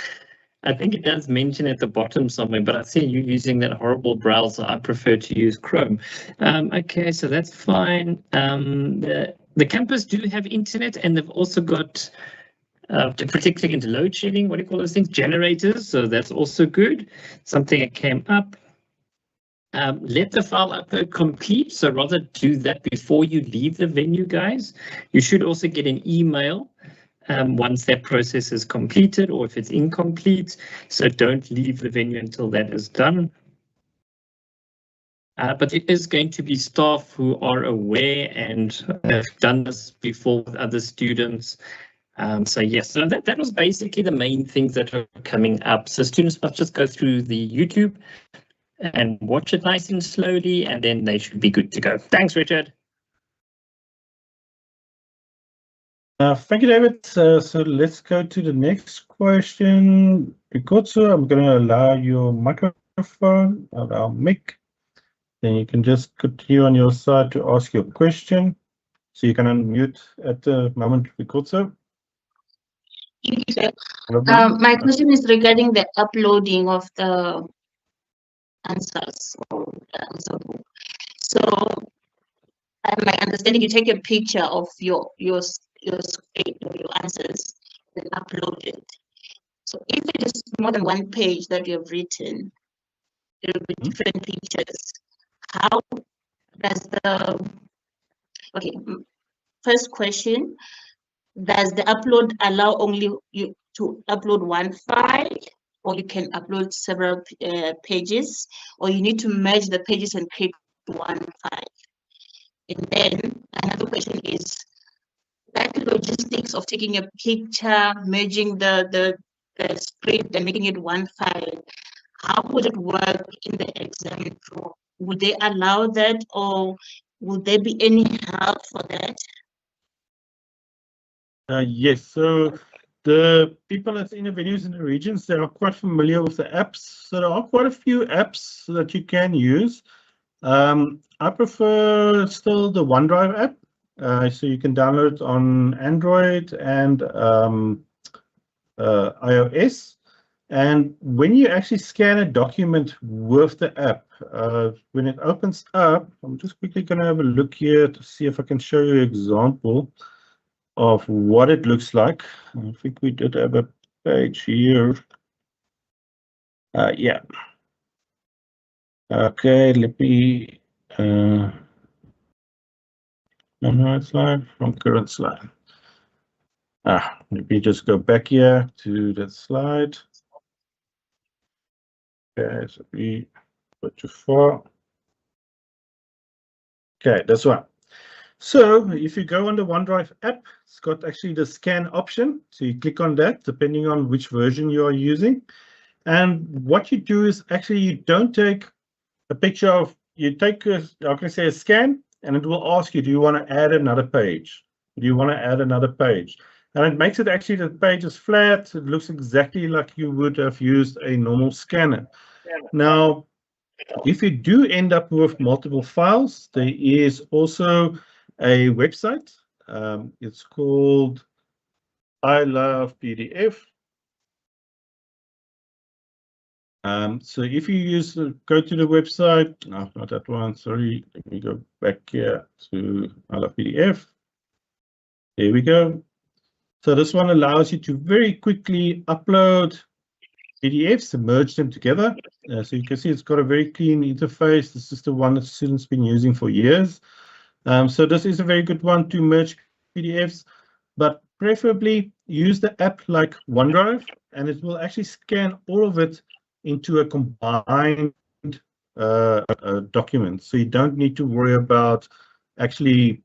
S5: I think it does mention at the bottom somewhere, but I see you using that horrible browser. I prefer to use Chrome. Okay, so that's fine. The campus do have internet, and they've also got, particularly into load shedding, what do you call those things? Generators. So that's also good. Something that came up. Let the file upload complete. So rather do that before you leave the venue, guys. You should also get an email once that process is completed, or if it's incomplete. So don't leave the venue until that is done. But it is going to be staff who are aware and have done this before with other students. So yes, so that was basically the main things that are coming up. So students must just go through the YouTube and watch it nice and slowly, and then they should be good to go. Thanks, Richard.
S1: Thank you, David. So let's go to the next question. Rikotsu, I'm going to allow your microphone, our mic. Then you can just continue on your side to ask your question. So you can unmute at the moment, Rikotsu.
S6: Thank you, sir. My question is regarding the uploading of the answers or the answer book. So, my understanding, you take a picture of your script or your answers and upload it. So if it is more than one page that you have written, there will be different pictures. How does the, okay, first question, does the upload allow only you to upload one file, or you can upload several pages, or you need to merge the pages and create one file? And then another question is that logistics of taking a picture, merging the script and making it one file. How would it work in the exam floor? Would they allow that, or would there be any help for that?
S1: Yes, so the people that's in the venues in the regions, they are quite familiar with the apps. So there are quite a few apps that you can use. I prefer still the OneDrive app. So you can download it on Android and iOS. And when you actually scan a document with the app, when it opens up, I'm just quickly going to have a look here to see if I can show you an example of what it looks like. I think we did have a page here. Yeah. Okay, let me no slide from current slide. Let me just go back here to that slide. Okay, so we go too far. Okay, that's one. So if you go on the OneDrive app, it's got actually the scan option. So you click on that depending on which version you are using. And what you do is actually you don't take a picture of, you take a, I can say a scan, and it will ask you, do you want to add another page? Do you want to add another page? And it makes it actually, the page is flat. It looks exactly like you would have used a normal scanner. Now, if you do end up with multiple files, there is also a website. It's called I Love PDF. So if you use, go to the website, no, not that one, sorry, let me go back here to I Love PDF. There we go. So this one allows you to very quickly upload PDFs and merge them together. So you can see it's got a very clean interface. This is the one that students been using for years. So this is a very good one to merge PDFs, but preferably use the app like OneDrive, and it will actually scan all of it into a combined document. So you don't need to worry about actually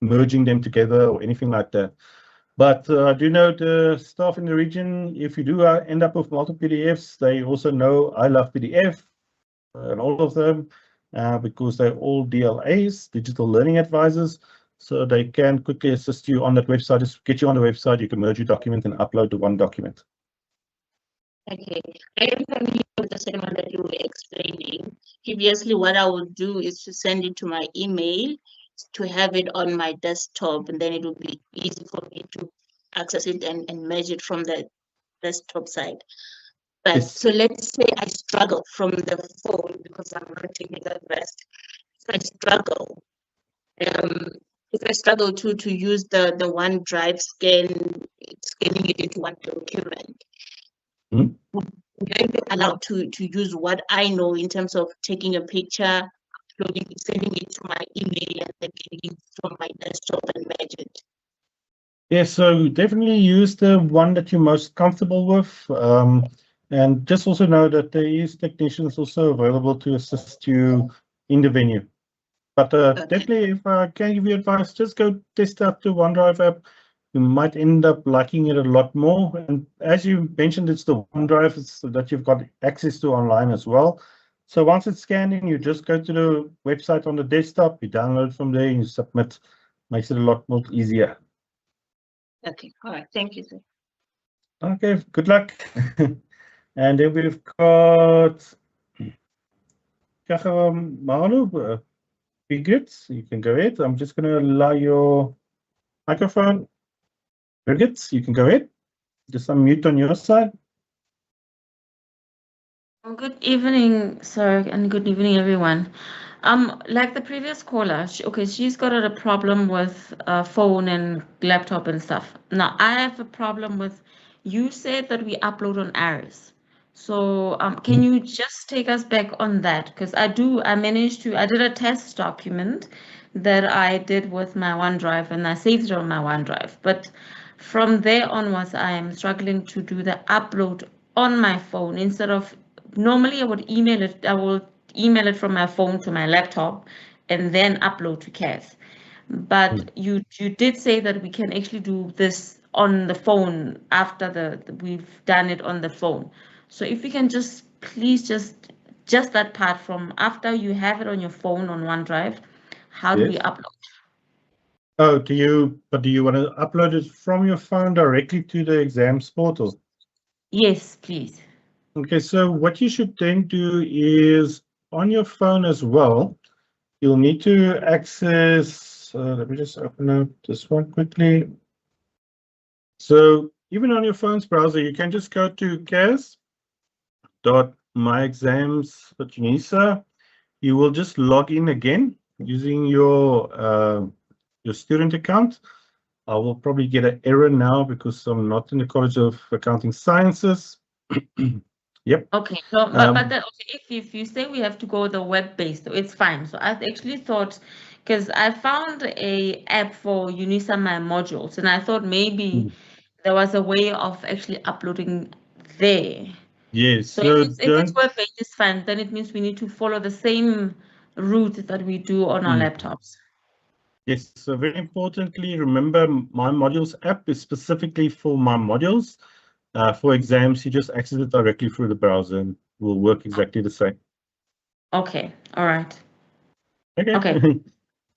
S1: merging them together or anything like that. But I do know the staff in the region, if you do end up with multiple PDFs, they also know I love PDF and all of them because they're all DLAs, digital learning advisors. So they can quickly assist you on that website. Just get you on the website, you can merge your document and upload to one document.
S6: Okay, I am familiar with the second one that you were explaining. Previously, what I would do is to send it to my email to have it on my desktop, and then it will be easy for me to access it and merge it from the desktop side. But
S1: Yes.
S6: so let's say I struggle from the phone because I'm not technical advanced. If I struggle, to use the OneDrive scanning it into one document,
S1: Hmm?
S6: would I be allowed to use what I know in terms of taking a picture, uploading it, sending it to my email, and then getting it from my desktop and merge it?
S1: Yeah, so definitely use the one that you're most comfortable with. And just also know that there is technicians also available to assist you in the venue. But definitely, if I can give you advice, just go test out the OneDrive app. You might end up liking it a lot more. And as you mentioned, it's the OneDrive that you've got access to online as well. So once it's scanned in, you just go to the website on the desktop, you download from there, and you submit. Makes it a lot more easier.
S6: Okay, all right, thank you, sir.
S1: Okay, good luck. And then we've got Malu. Be good. You can go ahead. I'm just going to allow your microphone. Birgit, you can go ahead. Just unmute on your side.
S2: Good evening, sir, and good evening, everyone. Like the previous caller, she's got a problem with phone and laptop and stuff. Now, I have a problem with, you said that we upload on ARIS. So can you just take us back on that? Because I did a test document that I did with my OneDrive, and I saved it on my OneDrive. But from there onwards, I am struggling to do the upload on my phone instead of, normally I will email it from my phone to my laptop and then upload to CAS. But you did say that we can actually do this on the phone after we've done it on the phone. So if you can please just that part from after you have it on your phone on OneDrive, how do we upload?
S1: Oh, do you want to upload it from your phone directly to the exams portal?
S2: Yes, please.
S1: Okay, so what you should then do is on your phone as well, you'll need to access, let me just open up this one quickly. So even on your phone's browser, you can just go to cas.myexams.unisa. You will just log in again using your student account. I will probably get an error now because I'm not in the College of Accounting Sciences. Yep.
S2: Okay, so if you say we have to go the web-based, it's fine. So I actually thought, because I found a app for UNISA My modules, and I thought maybe there was a way of actually uploading there.
S1: Yes.
S2: So if it's web-based, it's fine. Then it means we need to follow the same route that we do on our laptops.
S1: Yes. So very importantly, remember My Modules app is specifically for My Modules. For exams, you just access it directly through the browser and will work exactly the same.
S2: Okay. All right.
S1: Okay.
S2: Okay.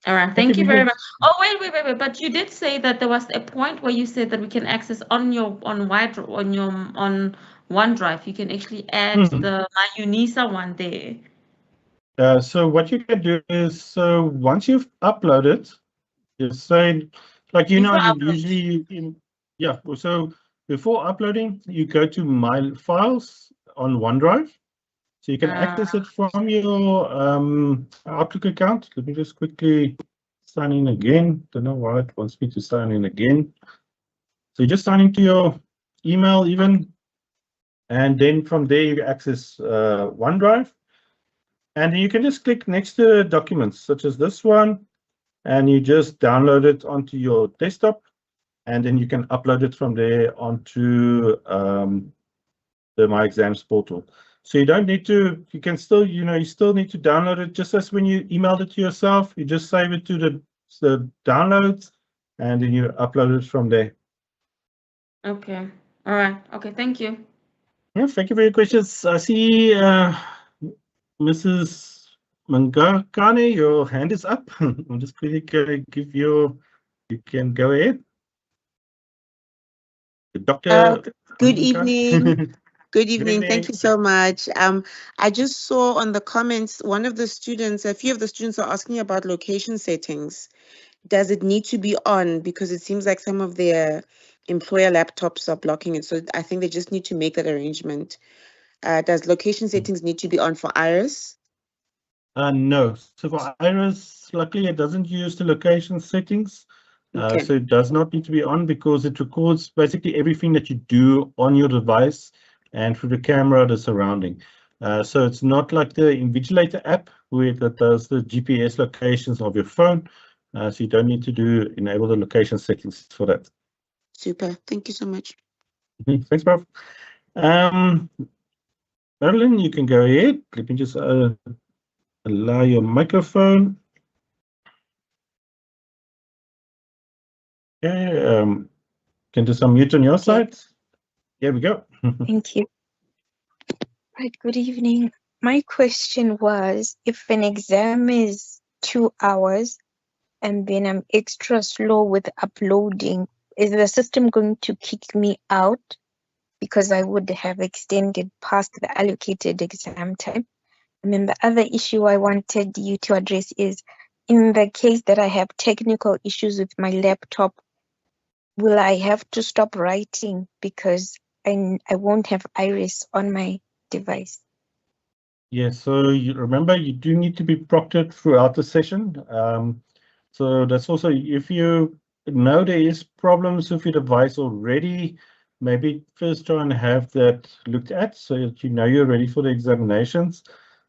S2: All right. Thank you very much. Oh, wait. But you did say that there was a point where you said that we can access on OneDrive. You can actually add the My UNISA one there.
S1: So what you can do is, so once you've uploaded, you say, like you usually, yeah. So before uploading, you go to My Files on OneDrive. So you can access it from your Outlook account. Let me just quickly sign in again. Don't know why it wants me to sign in again. So you just sign into your email even, and then from there you access OneDrive. And you can just click next to documents such as this one, and you just download it onto your desktop, and then you can upload it from there onto the My Exams portal. So you don't need to, you can still, you still need to download it just as when you emailed it to yourself. You just save it to the downloads, and then you upload it from there.
S2: Okay. All right. Okay. Thank you.
S1: Yeah, thank you for your questions. I see Mrs. Mangakane, your hand is up. I'm just quickly gonna give you can go ahead. Dr.
S7: Good
S1: Mangakane.
S7: evening. Good evening. Thank
S1: evening.
S7: you so much. I just saw on the comments, one of the students, a few of the students are asking about location settings. Does it need to be on? Because it seems like some of their employer laptops are blocking it. So I think they just need to make that arrangement. Does location settings need to be on for Iris?
S1: No. So for Iris, luckily it doesn't use the location settings.
S7: Okay.
S1: So it does not need to be on because it records basically everything that you do on your device and through the camera, the surrounding. So it's not like the Invigilator app where that does the GPS locations of your phone. So you don't need to enable the location settings for that.
S7: Super. Thank you so much.
S1: Thanks, Prof. Marilyn, you can go ahead. Let me just allow your microphone. Okay, can do some mute on your side. Here we go.
S8: Thank you. Right, good evening. My question was, if an exam is 2 hours and then I'm extra slow with uploading, is the system going to kick me out because I would have extended past the allocated exam time? And then the other issue I wanted you to address is, in the case that I have technical issues with my laptop, will I have to stop writing because I won't have Iris on my device?
S1: Yes, so you remember you do need to be proctored throughout the session. So that's also if you know there is problems with your device already, maybe first try and have that looked at so that you know you're ready for the examinations.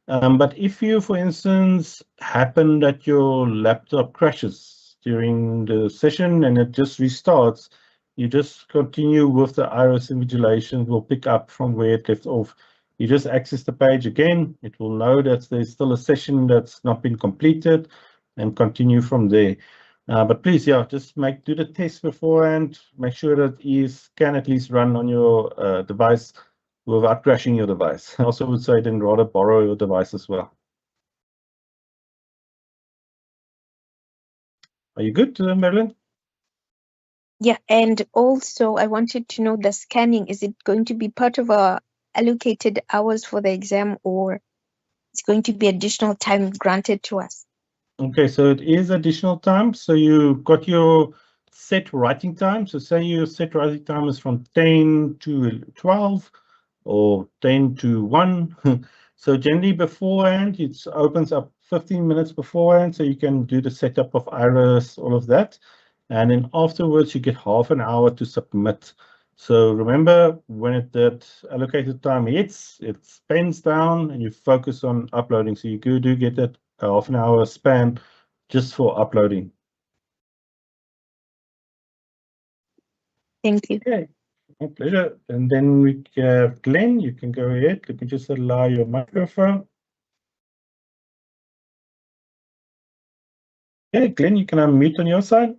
S1: But if you, for instance, happen that your laptop crashes during the session and it just restarts, you just continue with the iris invigilation. Will pick up from where it left off. You just access the page again. It will know that there's still a session that's not been completed and continue from there. But please, yeah, just do the test beforehand. Make sure that it can at least run on your device without crashing your device. I also would say then rather borrow your device as well. Are you good, Marilyn?
S8: Yeah, and also I wanted to know the scanning, is it going to be part of our allocated hours for the exam, or it's going to be additional time granted to us?
S1: Okay, so it is additional time. So you got your set writing time. So say your set writing time is from 10 to 12 or 10 to 1. So generally beforehand, it opens up 15 minutes beforehand, so you can do the setup of Iris, all of that. And then afterwards, you get half an hour to submit. So remember, when that allocated time hits, it spends down and you focus on uploading. So you do get that half an hour span just for uploading.
S8: Thank you.
S1: Okay, my pleasure. And then we have Glenn, you can go ahead. Let me just allow your microphone. Okay, Glenn, you can unmute on your side.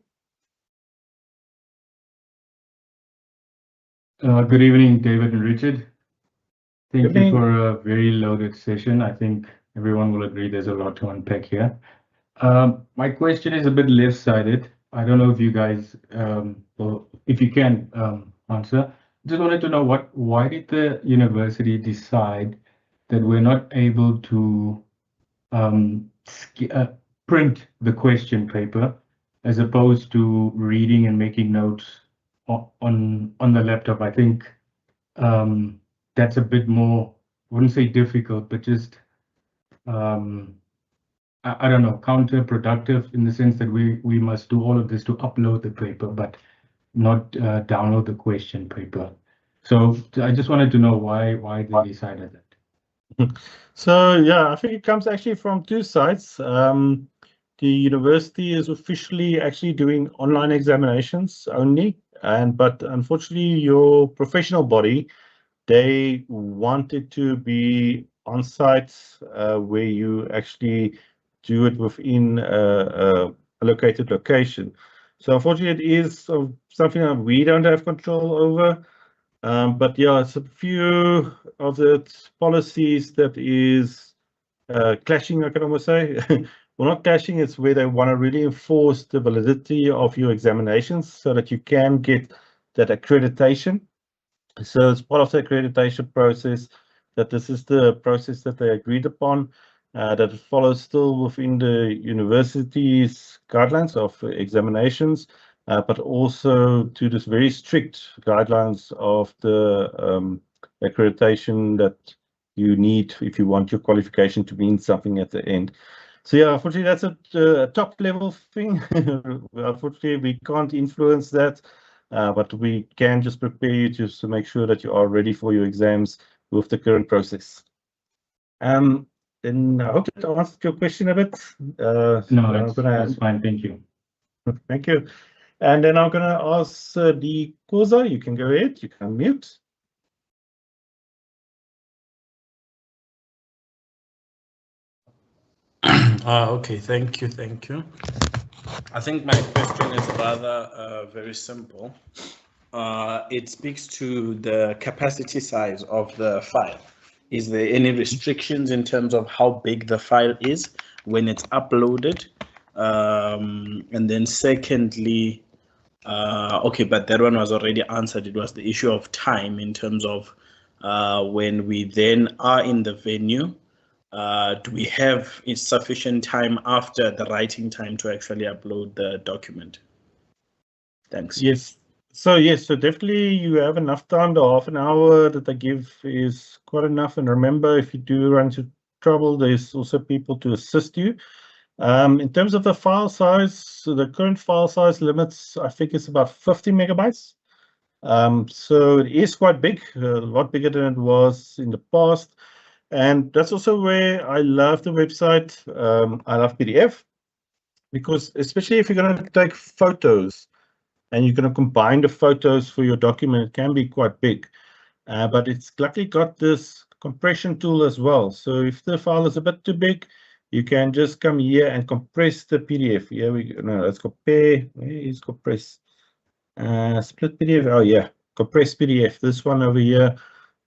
S9: Good evening, David and Richard. Thank
S1: Good
S9: you
S1: evening.
S9: for a very loaded session. I think everyone will agree there's a lot to unpack here. My question is a bit left-sided. I don't know if you guys, or if you can answer. Just wanted to know why did the university decide that we're not able to print the question paper as opposed to reading and making notes on the laptop? I think that's a bit more, I wouldn't say difficult, but just I don't know, counterproductive in the sense that we must do all of this to upload the paper. But not download the question paper. So I just wanted to know why they decided that.
S1: So yeah, I think it comes actually from two sides. The university is officially actually doing online examinations only, but unfortunately, your professional body, they want it to be on site where you actually do it within a allocated location. So unfortunately, it is something that we don't have control over. But yeah, it's a few of the policies that is clashing, I can almost say. Well, not clashing, it's where they want to really enforce the validity of your examinations so that you can get that accreditation. So it's part of the accreditation process that this is the process that they agreed upon, that it follows still within the university's guidelines of examinations, but also to this very strict guidelines of the accreditation that you need if you want your qualification to mean something at the end. So yeah, unfortunately, that's a top level thing. Unfortunately, we can't influence that. But we can just prepare you to make sure that you are ready for your exams with the current process. Then I hope that answered your question a bit.
S9: No, that's fine. Thank you.
S1: Thank you. And then I'm going to ask the Koza. You can go ahead. You can unmute.
S10: Okay, thank you. I think my question is rather very simple. It speaks to the capacity size of the file. Is there any restrictions in terms of how big the file is when it's uploaded? And then secondly, okay, but that one was already answered. It was the issue of time in terms of when we then are in the venue. Do we have sufficient time after the writing time to actually upload the document? Thanks.
S1: Yes. So yes, so definitely you have enough time. The half an hour that I give is quite enough. And remember, if you do run into trouble, there's also people to assist you. In terms of the file size, so the current file size limits, I think it's about 50 megabytes. So it is quite big, a lot bigger than it was in the past. And that's also where I love the website. I love PDF because especially if you're going to take photos and you're going to combine the photos for your document, it can be quite big. But it's luckily got this compression tool as well. So if the file is a bit too big, you can just come here and compress the PDF. Here we go. No, let's compare. Where is compress? Split PDF. Oh yeah, compressed PDF. This one over here.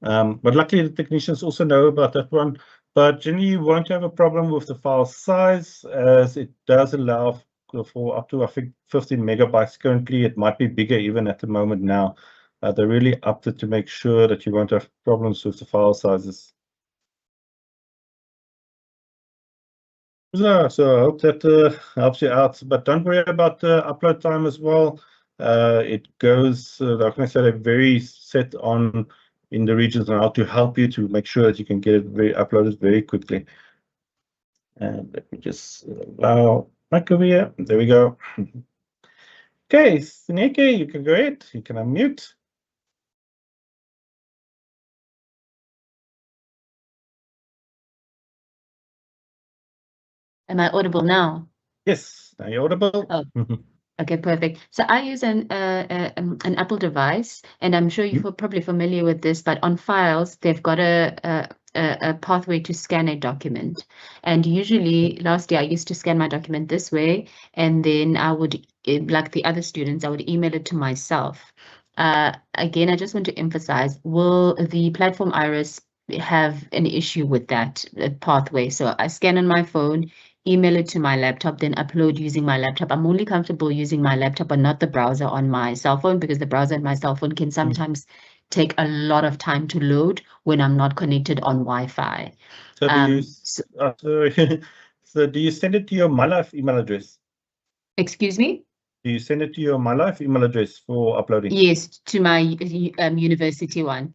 S1: But luckily the technicians also know about that one. But generally you won't have a problem with the file size, as it does allow for up to, I think, 15 megabytes currently. It might be bigger even at the moment now. They're really up to make sure that you won't have problems with the file sizes. So I hope that helps you out, but don't worry about the upload time as well. It goes, like I said, they're very set on in the regions on how to help you to make sure that you can get it uploaded very quickly. And let me just allow Mike over here. There we go. Okay, Sineke, you can go ahead. You can unmute.
S11: Am I audible now?
S1: Yes, now you're audible.
S11: Oh, okay, perfect. So I use an Apple device, and I'm sure you're probably familiar with this, but on files, they've got a pathway to scan a document. And usually last year I used to scan my document this way, and then I would, like the other students, I would email it to myself. Again, I just want to emphasize, will the platform Iris have an issue with that pathway? So I scan on my phone, email it to my laptop, then upload using my laptop. I'm only comfortable using my laptop and not the browser on my cell phone, because the browser on my cell phone can sometimes take a lot of time to load when I'm not connected on Wi-Fi.
S1: So do you send it to your MyLife email address?
S11: Excuse me?
S1: Do you send it to your MyLife email address for uploading?
S11: Yes, to my university one.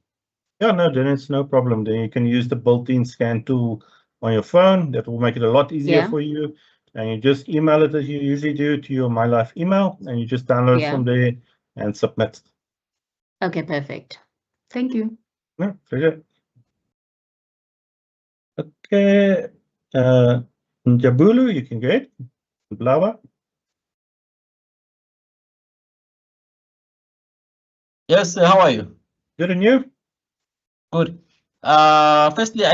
S1: Yeah, no, then it's no problem. Then you can use the built-in scan tool on your phone. That will make it a lot easier for you. And you just email it as you usually do to your MyLife email, and you just download it from there, and submit.
S11: Okay, perfect. Thank you.
S1: No, pleasure. Okay, Jabulu, you can go ahead. Blawa.
S12: Yes, how are you?
S1: Good, and you?
S12: Good. Firstly,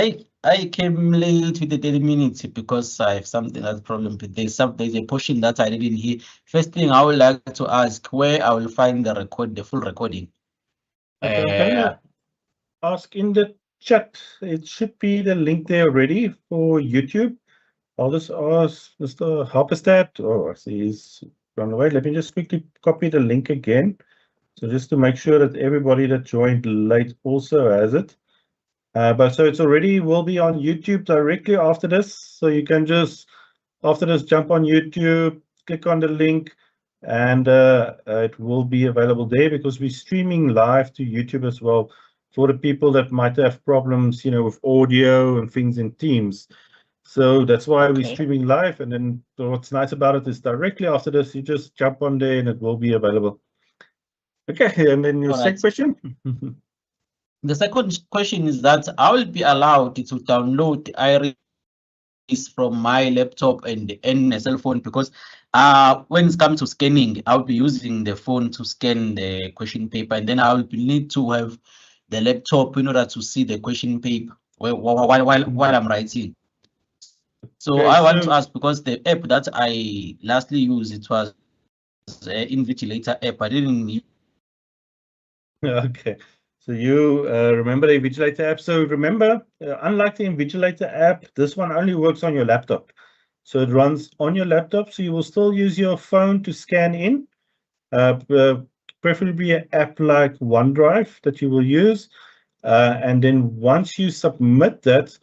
S12: I came late with the 30 minutes because I have something that's problem. There's a portion that I didn't hear. First thing I would like to ask where I will find the full recording.
S1: Okay, I'm gonna ask in the chat. It should be the link there already for YouTube. I'll just ask Mr. Harperstad. Oh, I see he's run away. Let me just quickly copy the link again. So just to make sure that everybody that joined late also has it. But so it's already will be on YouTube directly after this. So you can just, after this, jump on YouTube, click on the link, and it will be available there because we're streaming live to YouTube as well for the people that might have problems, you know, with audio and things in Teams. So that's why we're streaming live. And then what's nice about it is directly after this, you just jump on there and it will be available. Okay, and then your second question.
S12: The second question is that I will be allowed to download Iris from my laptop and a cell phone because when it comes to scanning, I'll be using the phone to scan the question paper, and then I will need to have the laptop in order to see the question paper while I'm writing. So
S1: Okay,
S12: I want to ask, because the app that I lastly used, it was Invigilator app. I didn't.
S1: Okay, so you remember the Invigilator app. So remember, unlike the Invigilator app, this one only works on your laptop. So it runs on your laptop. So you will still use your phone to scan in, preferably an app like OneDrive that you will use. And then once you submit that,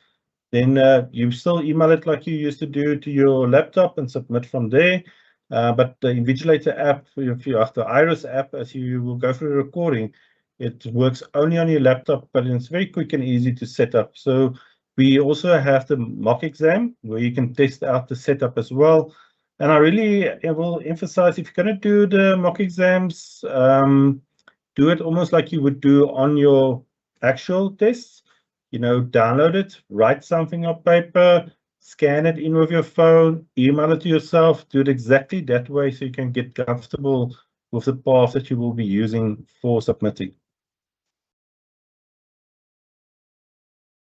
S1: then you still email it like you used to do to your laptop and submit from there. But the Invigilator app, if you have the Iris app, as you will go through the recording, it works only on your laptop, but it's very quick and easy to set up. So we also have the mock exam where you can test out the setup as well. And I really will emphasize, if you're going to do the mock exams, do it almost like you would do on your actual tests. You know, download it, write something on paper, scan it in with your phone, email it to yourself, do it exactly that way so you can get comfortable with the path that you will be using for submitting.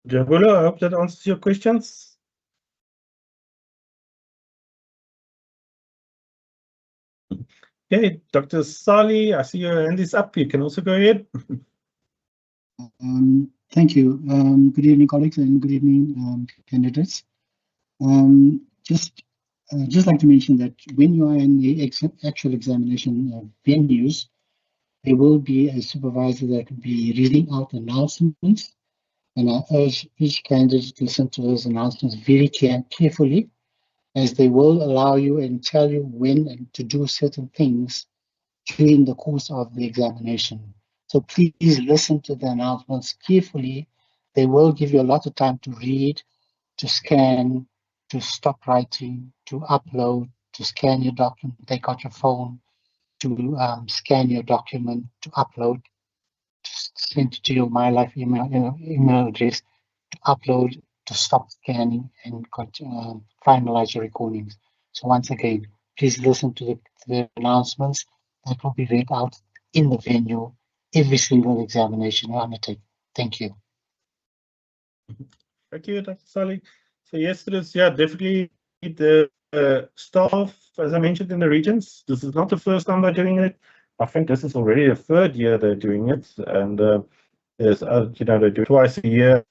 S1: Jabula, I hope that answers your questions. Okay, Dr. Sali, I see your hand is up. You can also go ahead.
S13: Thank you. Good evening, colleagues, and good evening, candidates. Just like to mention that when you are in the actual examination venues, there will be a supervisor that will be reading out announcements, and I urge each candidate to listen to those announcements very carefully, as they will allow you and tell you when and to do certain things during the course of the examination. So please listen to the announcements carefully. They will give you a lot of time to read, to scan, to stop writing, to upload, to scan your document, take out your phone, to scan your document, to upload, to send it to your MyLife email address, to upload, to stop scanning, and finalize your recordings. So once again, please listen to the announcements that will be read out in the venue every single examination you undertake. Thank you.
S1: Thank you, Dr. Sali. So yes, it is, yeah, definitely the staff, as I mentioned, in the regions. This is not the first time they're doing it. I think this is already the third year they're doing it, and there's you know, they do it twice a year.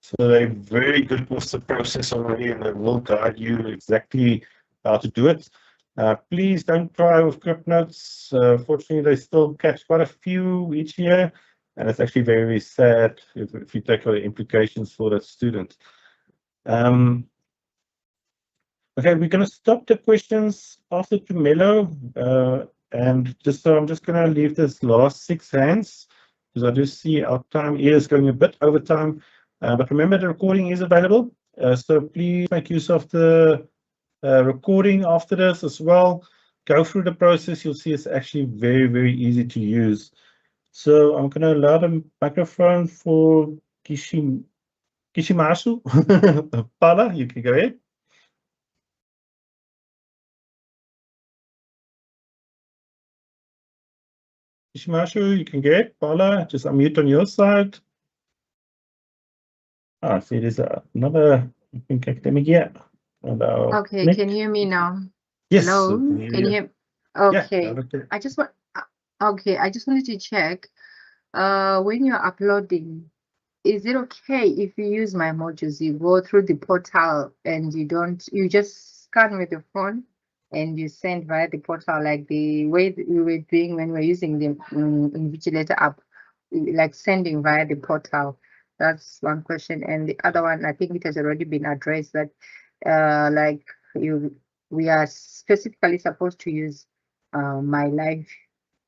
S1: So they're very good with the process already, and they will guide you exactly how to do it. Please don't try with script notes. Fortunately, they still catch quite a few each year, and it's actually very, very sad if you take all the implications for that student. Okay, we're going to stop the questions after Tumelo, and just so I'm just going to leave this last 6 hands because I do see our time is going a bit over time. But remember, the recording is available, so please make use of the recording after this as well. go through the process, you'll see it's actually very, very easy to use. So I'm going to allow the microphone for Kishimasu. Paula, you can go ahead. Kishimasu, you can go ahead. Paula, just unmute on your side. Ah, see, there's another, I think, academic here.
S14: Okay,
S1: Nick.
S14: can you hear me now?
S1: Yes.
S14: Hello, can you hear? Okay,
S1: Yeah,
S14: I just want. Okay, I just wanted to check. When you're uploading, is it okay if you use my modules? You go through the portal and you just scan with your phone and you send via the portal, like the way that we were doing when we're using the Invigilator app, like sending via the portal. That's one question. And the other one, I think it has already been addressed, that like we are specifically supposed to use my live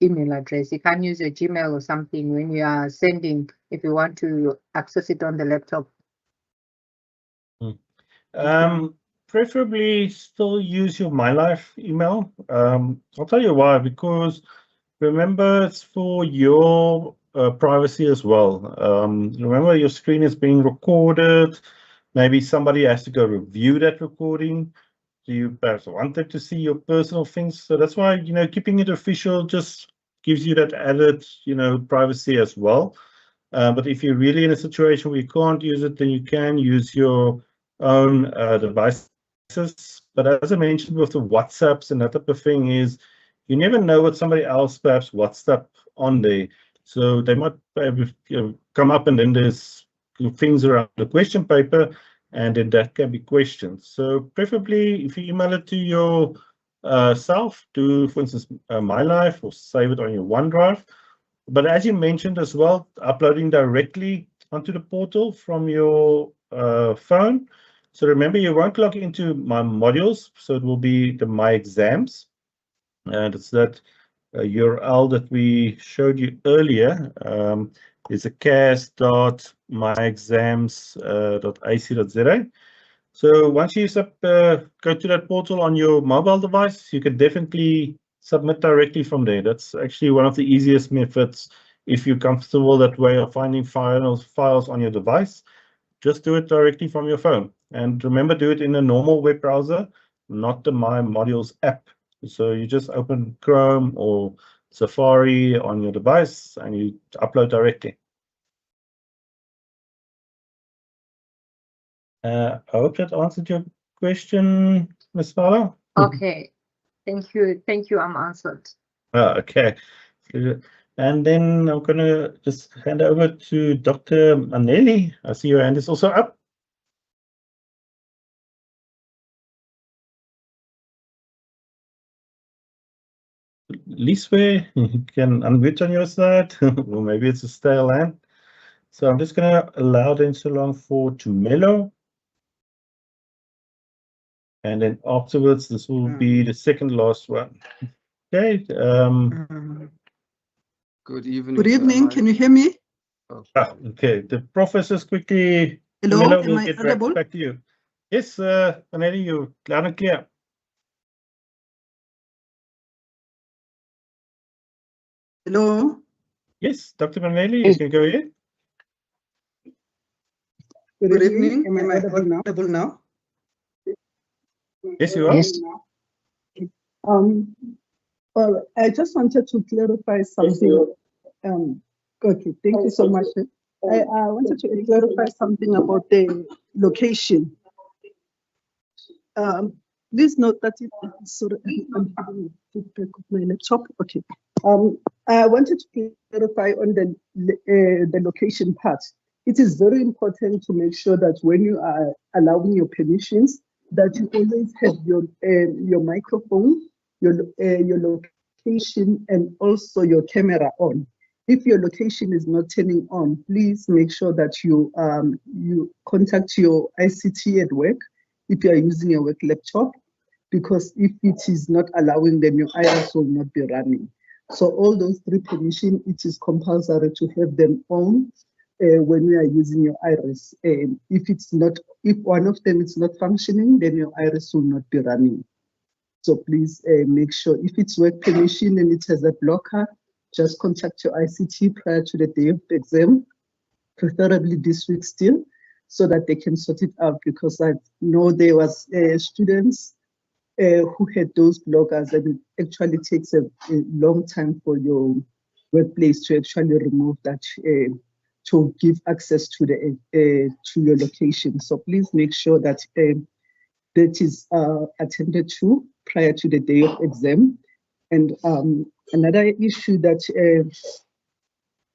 S14: email address. You can't use your Gmail or something when you are sending, if you want to access it on the laptop.
S1: Preferably still use your MyLife email. I'll tell you why, because remember, it's for your privacy as well. Remember, your screen is being recorded. Maybe somebody has to go review that recording. Do you perhaps wanted to see your personal things? So that's why, keeping it official just gives you that added, privacy as well. But if you're really in a situation where you can't use it, then you can use your own devices. But as I mentioned with the WhatsApps and that type of thing, is you never know what somebody else perhaps WhatsApp on there. So they might come up and then there's things around the question paper, and then that can be questions. So preferably if you email it to your self, do, for instance, MyLife, or save it on your OneDrive. But as you mentioned as well, uploading directly onto the portal from your phone. So remember, you won't log into my modules, so it will be the My Exams. And it's that URL that we showed you earlier. Is a cas.myexams.ac.za. So once you go to that portal on your mobile device, you can definitely submit directly from there. That's actually one of the easiest methods if you're comfortable that way of finding files on your device. Just do it directly from your phone. And remember, do it in a normal web browser, not the My Modules app. So you just open Chrome or Safari on your device and you upload directly. I hope that answered your question, Ms. Fowler.
S14: Okay, thank you. Thank you. I'm answered.
S1: Okay. And then I'm going to just hand over to Dr. Manelli. I see your hand is also up. Liswe, you can unmute on your side, or maybe it's a stale hand. So I'm just going to allow them so long for Tumelo. And then afterwards, this will be the second last one. Okay.
S15: Good evening.
S16: Good evening. Can you hear me?
S1: Okay. The professors quickly.
S16: Hello,
S1: Tumelo,
S16: am
S1: we'll
S16: I
S1: get
S16: audible?
S1: back to you. Yes, Manelli, you're loud and clear.
S16: Hello.
S1: Yes, Dr. Manelli, you can go ahead.
S16: Good evening. Am I audible now?
S1: Yes, you are.
S11: Yes.
S16: Well, I just wanted to clarify something. Okay, thank you so much. I wanted to clarify something about the location. Please note that sorry, I'm having feedback of my laptop. Okay. I wanted to clarify on the location part. It is very important to make sure that when you are allowing your permissions, that you always have your microphone, your location, and also your camera on. If your location is not turning on, please make sure that you contact your ICT at work if you are using a work laptop, because if it is not allowing them, your IRIS will not be running. So all those three permissions, it is compulsory to have them on when you are using your IRIS. If one of them is not functioning, then your IRIS will not be running. So please make sure if it's work permission and it has a blocker, just contact your ICT prior to the day of the exam, preferably this week still, so that they can sort it out, because I know there was students who had those blockers, and it actually takes a long time for your workplace to actually remove that to give access to the to your location. So please make sure that that is attended to prior to the day of exam. And another issue that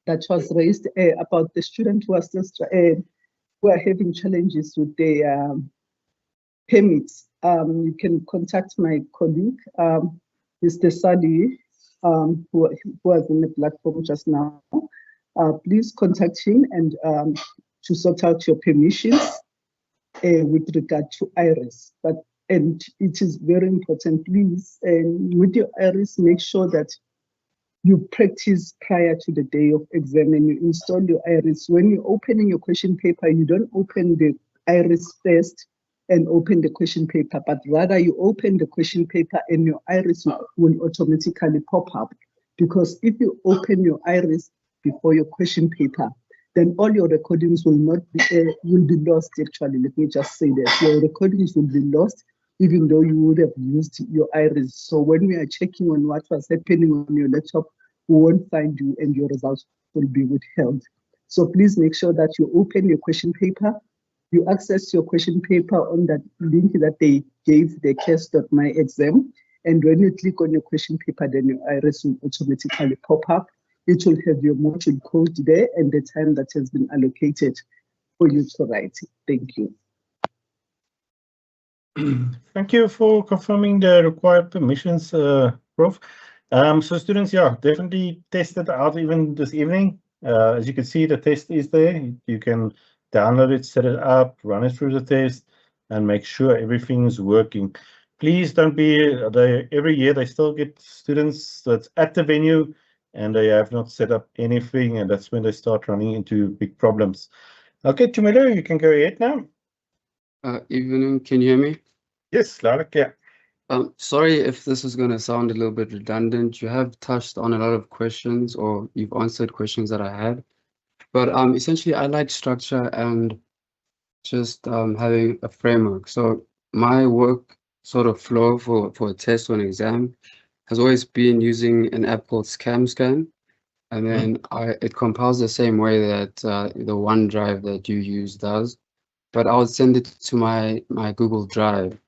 S16: that was raised about the student who are still who are having challenges with their permits. You can contact my colleague, Mr. Sali, who was in the platform just now. Please contact him and to sort out your permissions with regard to IRIS. And it is very important, please, with your IRIS, make sure that you practice prior to the day of exam and you install your IRIS. When you're opening your question paper, you don't open the IRIS first and open the question paper, but rather you open the question paper and your IRIS will automatically pop up. Because if you open your IRIS before your question paper, then all your recordings will not be will be lost. Actually, let me just say that your recordings will be lost, even though you would have used your IRIS. So when we are checking on what was happening on your laptop, we won't find you and your results will be withheld. So please make sure that you open your question paper, you access your question paper on that link that they gave, the case.my exam. And when you click on your question paper, then your IRIS will automatically pop up. It will have your module code there and the time that has been allocated for you to write. Thank you.
S1: Thank you for confirming the required permissions, Prof. So students, yeah, definitely test it out even this evening. As you can see, the test is there. You can download it, set it up, run it through the test, and make sure everything is working. Please don't be, every year they still get students that's at the venue and they have not set up anything, and that's when they start running into big problems. Okay, Tumelo, you can go ahead now.
S15: Evening, can you hear me?
S1: Yes, loud and clear.
S15: Sorry if this is going to sound a little bit redundant. You have touched on a lot of questions, or you've answered questions that I had. But essentially, I like structure and just having a framework. So my work sort of flow for a test or an exam has always been using an app called ScamScan. And then it compiles the same way that the OneDrive that you use does. But I would send it to my Google Drive.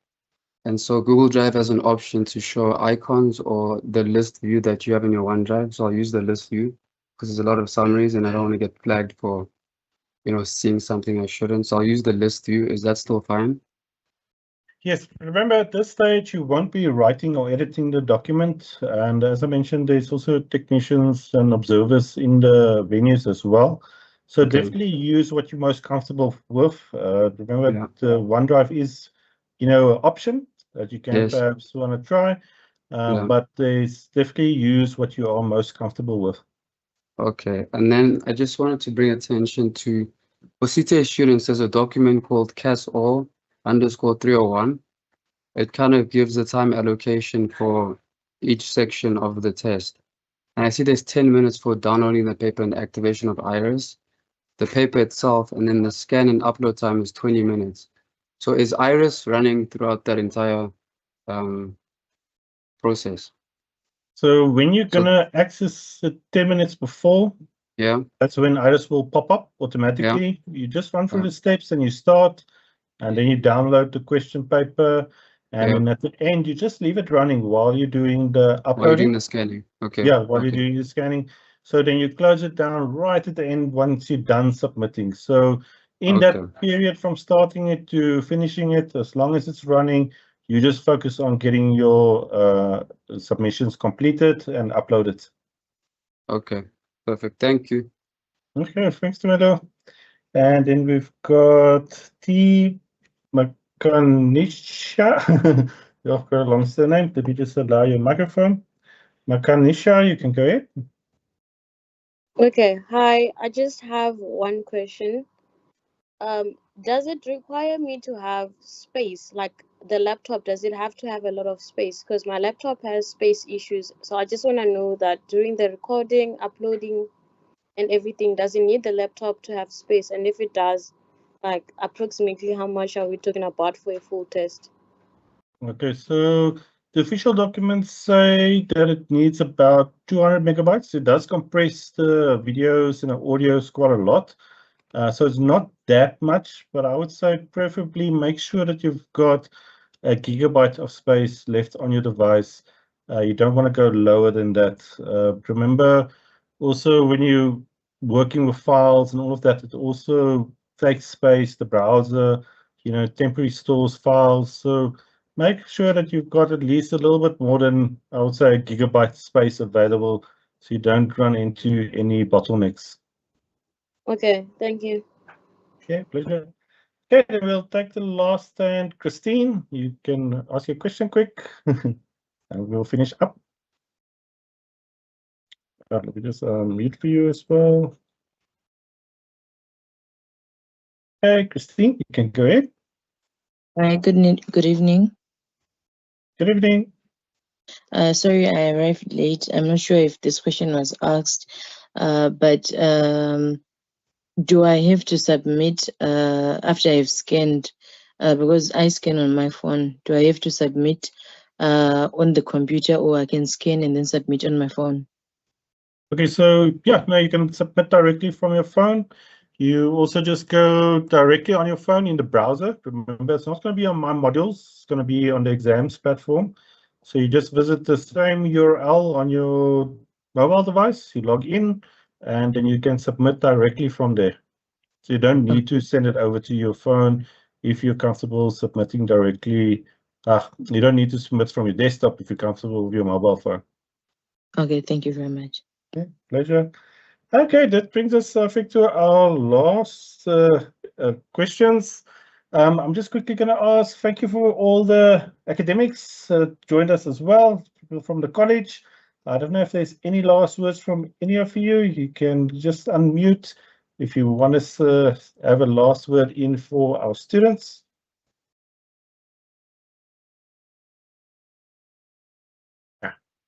S15: And so Google Drive has an option to show icons or the list view that you have in your OneDrive. So I'll use the list view because there's a lot of summaries and I don't want to get flagged for, seeing something I shouldn't. So I'll use the list view. Is that still fine?
S1: Yes, remember at this stage, you won't be writing or editing the document. And as I mentioned, there's also technicians and observers in the venues as well. So definitely use what you're most comfortable with. Remember, the OneDrive is, an option that you can perhaps want to try. But there's definitely use what you are most comfortable with.
S15: Okay, and then I just wanted to bring attention to, for CTA students, there's a document called CASALL_301. It kind of gives the time allocation for each section of the test. And I see there's 10 minutes for downloading the paper and activation of IRIS, the paper itself, and then the scan and upload time is 20 minutes. So is IRIS running throughout that entire process?
S1: So when you're gonna access it 10 minutes before, that's when IRIS will pop up automatically. You just run through the steps and you start, and then you download the question paper, and then at the end you just leave it running while you're doing the uploading.
S15: While you're doing the scanning. Okay.
S1: Yeah, while you're doing the scanning. So then you close it down right at the end once you're done submitting. So in that period from starting it to finishing it, as long as it's running, you just focus on getting your submissions completed and uploaded.
S15: Okay, perfect. Thank you.
S1: Okay, thanks, Tomato. And then we've got T. Makanisha. You've got a long surname. Did you just allow your microphone? Makanisha, you can go ahead.
S17: Okay, hi. I just have one question. Does it require me to have space, like the laptop, does it have to have a lot of space? Because my laptop has space issues. So I just want to know that during the recording, uploading, and everything, does it need the laptop to have space? And if it does, like approximately how much are we talking about for a full test?
S1: Okay, so the official documents say that it needs about 200 megabytes. It does compress the videos and the audios quite a lot. So it's not that much, but I would say preferably make sure that you've got a gigabyte of space left on your device. You don't want to go lower than that. Remember, also when you're working with files and all of that, it also takes space. The browser, temporary stores files. So make sure that you've got at least a little bit more than, I would say, a gigabyte space available, so you don't run into any bottlenecks.
S17: Okay, thank you.
S1: Okay, pleasure. Okay, then we'll take the last stand. Christine, you can ask your question quick, and we'll finish up. Let me just mute for you as well. Okay, Christine, you can go ahead.
S18: Hi, good evening.
S1: Good evening.
S18: Sorry, I arrived late. I'm not sure if this question was asked, but do I have to submit after I've scanned? Because I scan on my phone. Do I have to submit on the computer, or I can scan and then submit on my phone?
S1: Okay, so yeah, no, you can submit directly from your phone. You also just go directly on your phone in the browser. Remember, it's not going to be on My Modules. It's going to be on the exams platform. So you just visit the same URL on your mobile device. You log in, and then you can submit directly from there. So you don't need to send it over to your phone if you're comfortable submitting directly. You don't need to submit from your desktop if you're comfortable with your mobile phone.
S18: Okay, thank you very much.
S1: Okay, pleasure. Okay, that brings us, I think, to our last questions. I'm just quickly going to ask, thank you for all the academics joined us as well, people from the college. I don't know if there's any last words from any of you. You can just unmute if you want us to have a last word in for our students.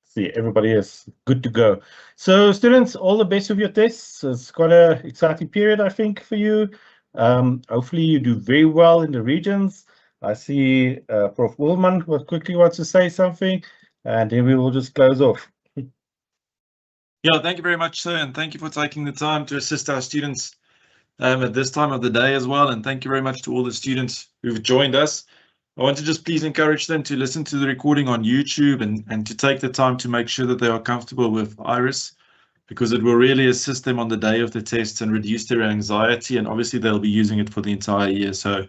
S1: See, everybody is good to go. So students, all the best with your tests. It's quite an exciting period, I think, for you. Hopefully you do very well in the regions. I see Prof. Ullman quickly wants to say something, and then we will just close off.
S3: Yeah, thank you very much, sir, and thank you for taking the time to assist our students at this time of the day as well. And thank you very much to all the students who've joined us. I want to just please encourage them to listen to the recording on YouTube and to take the time to make sure that they are comfortable with Iris, because it will really assist them on the day of the tests and reduce their anxiety. And obviously they'll be using it for the entire year. So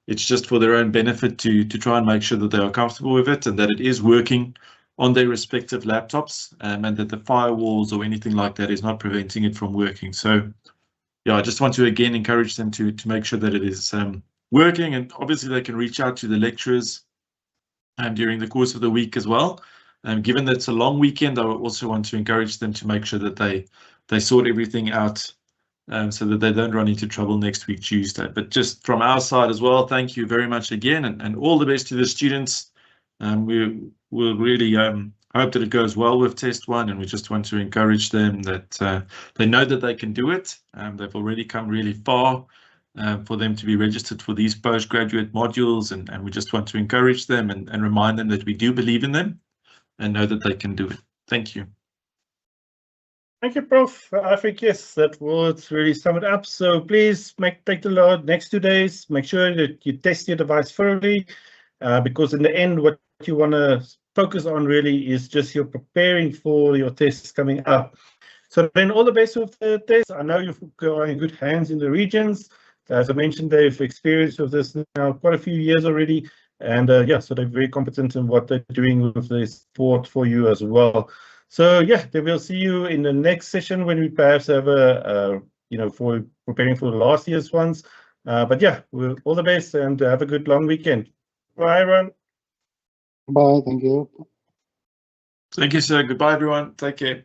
S3: it's just for their own benefit to try and make sure that they are comfortable with it and that it is working on their respective laptops, and that the firewalls or anything like that is not preventing it from working. So yeah, I just want to again encourage them to make sure that it is working, and obviously they can reach out to the lecturers during the course of the week as well. Given that it's a long weekend, I also want to encourage them to make sure that they sort everything out so that they don't run into trouble next week, Tuesday. But just from our side as well, thank you very much again, and all the best to the students. We will really hope that it goes well with test one, and we just want to encourage them that they know that they can do it. They've already come really far for them to be registered for these postgraduate modules, and we just want to encourage them and remind them that we do believe in them and know that they can do it. Thank you.
S1: Thank you, Prof. I think, yes, that would really sum it up. So please take the next 2 days, make sure that you test your device thoroughly, because in the end, what you want to focus on really is just you're preparing for your tests coming up. So then all the best with the tests. I know you're in good hands in the regions. As I mentioned, they've experienced with this now quite a few years already. And yeah, so they're very competent in what they're doing with the support for you as well. So yeah, then we'll see you in the next session when we perhaps have for preparing for the last year's ones. But yeah, all the best and have a good long weekend. Bye, everyone.
S13: Bye. Thank you.
S3: Thank you, sir. Goodbye, everyone. Take care.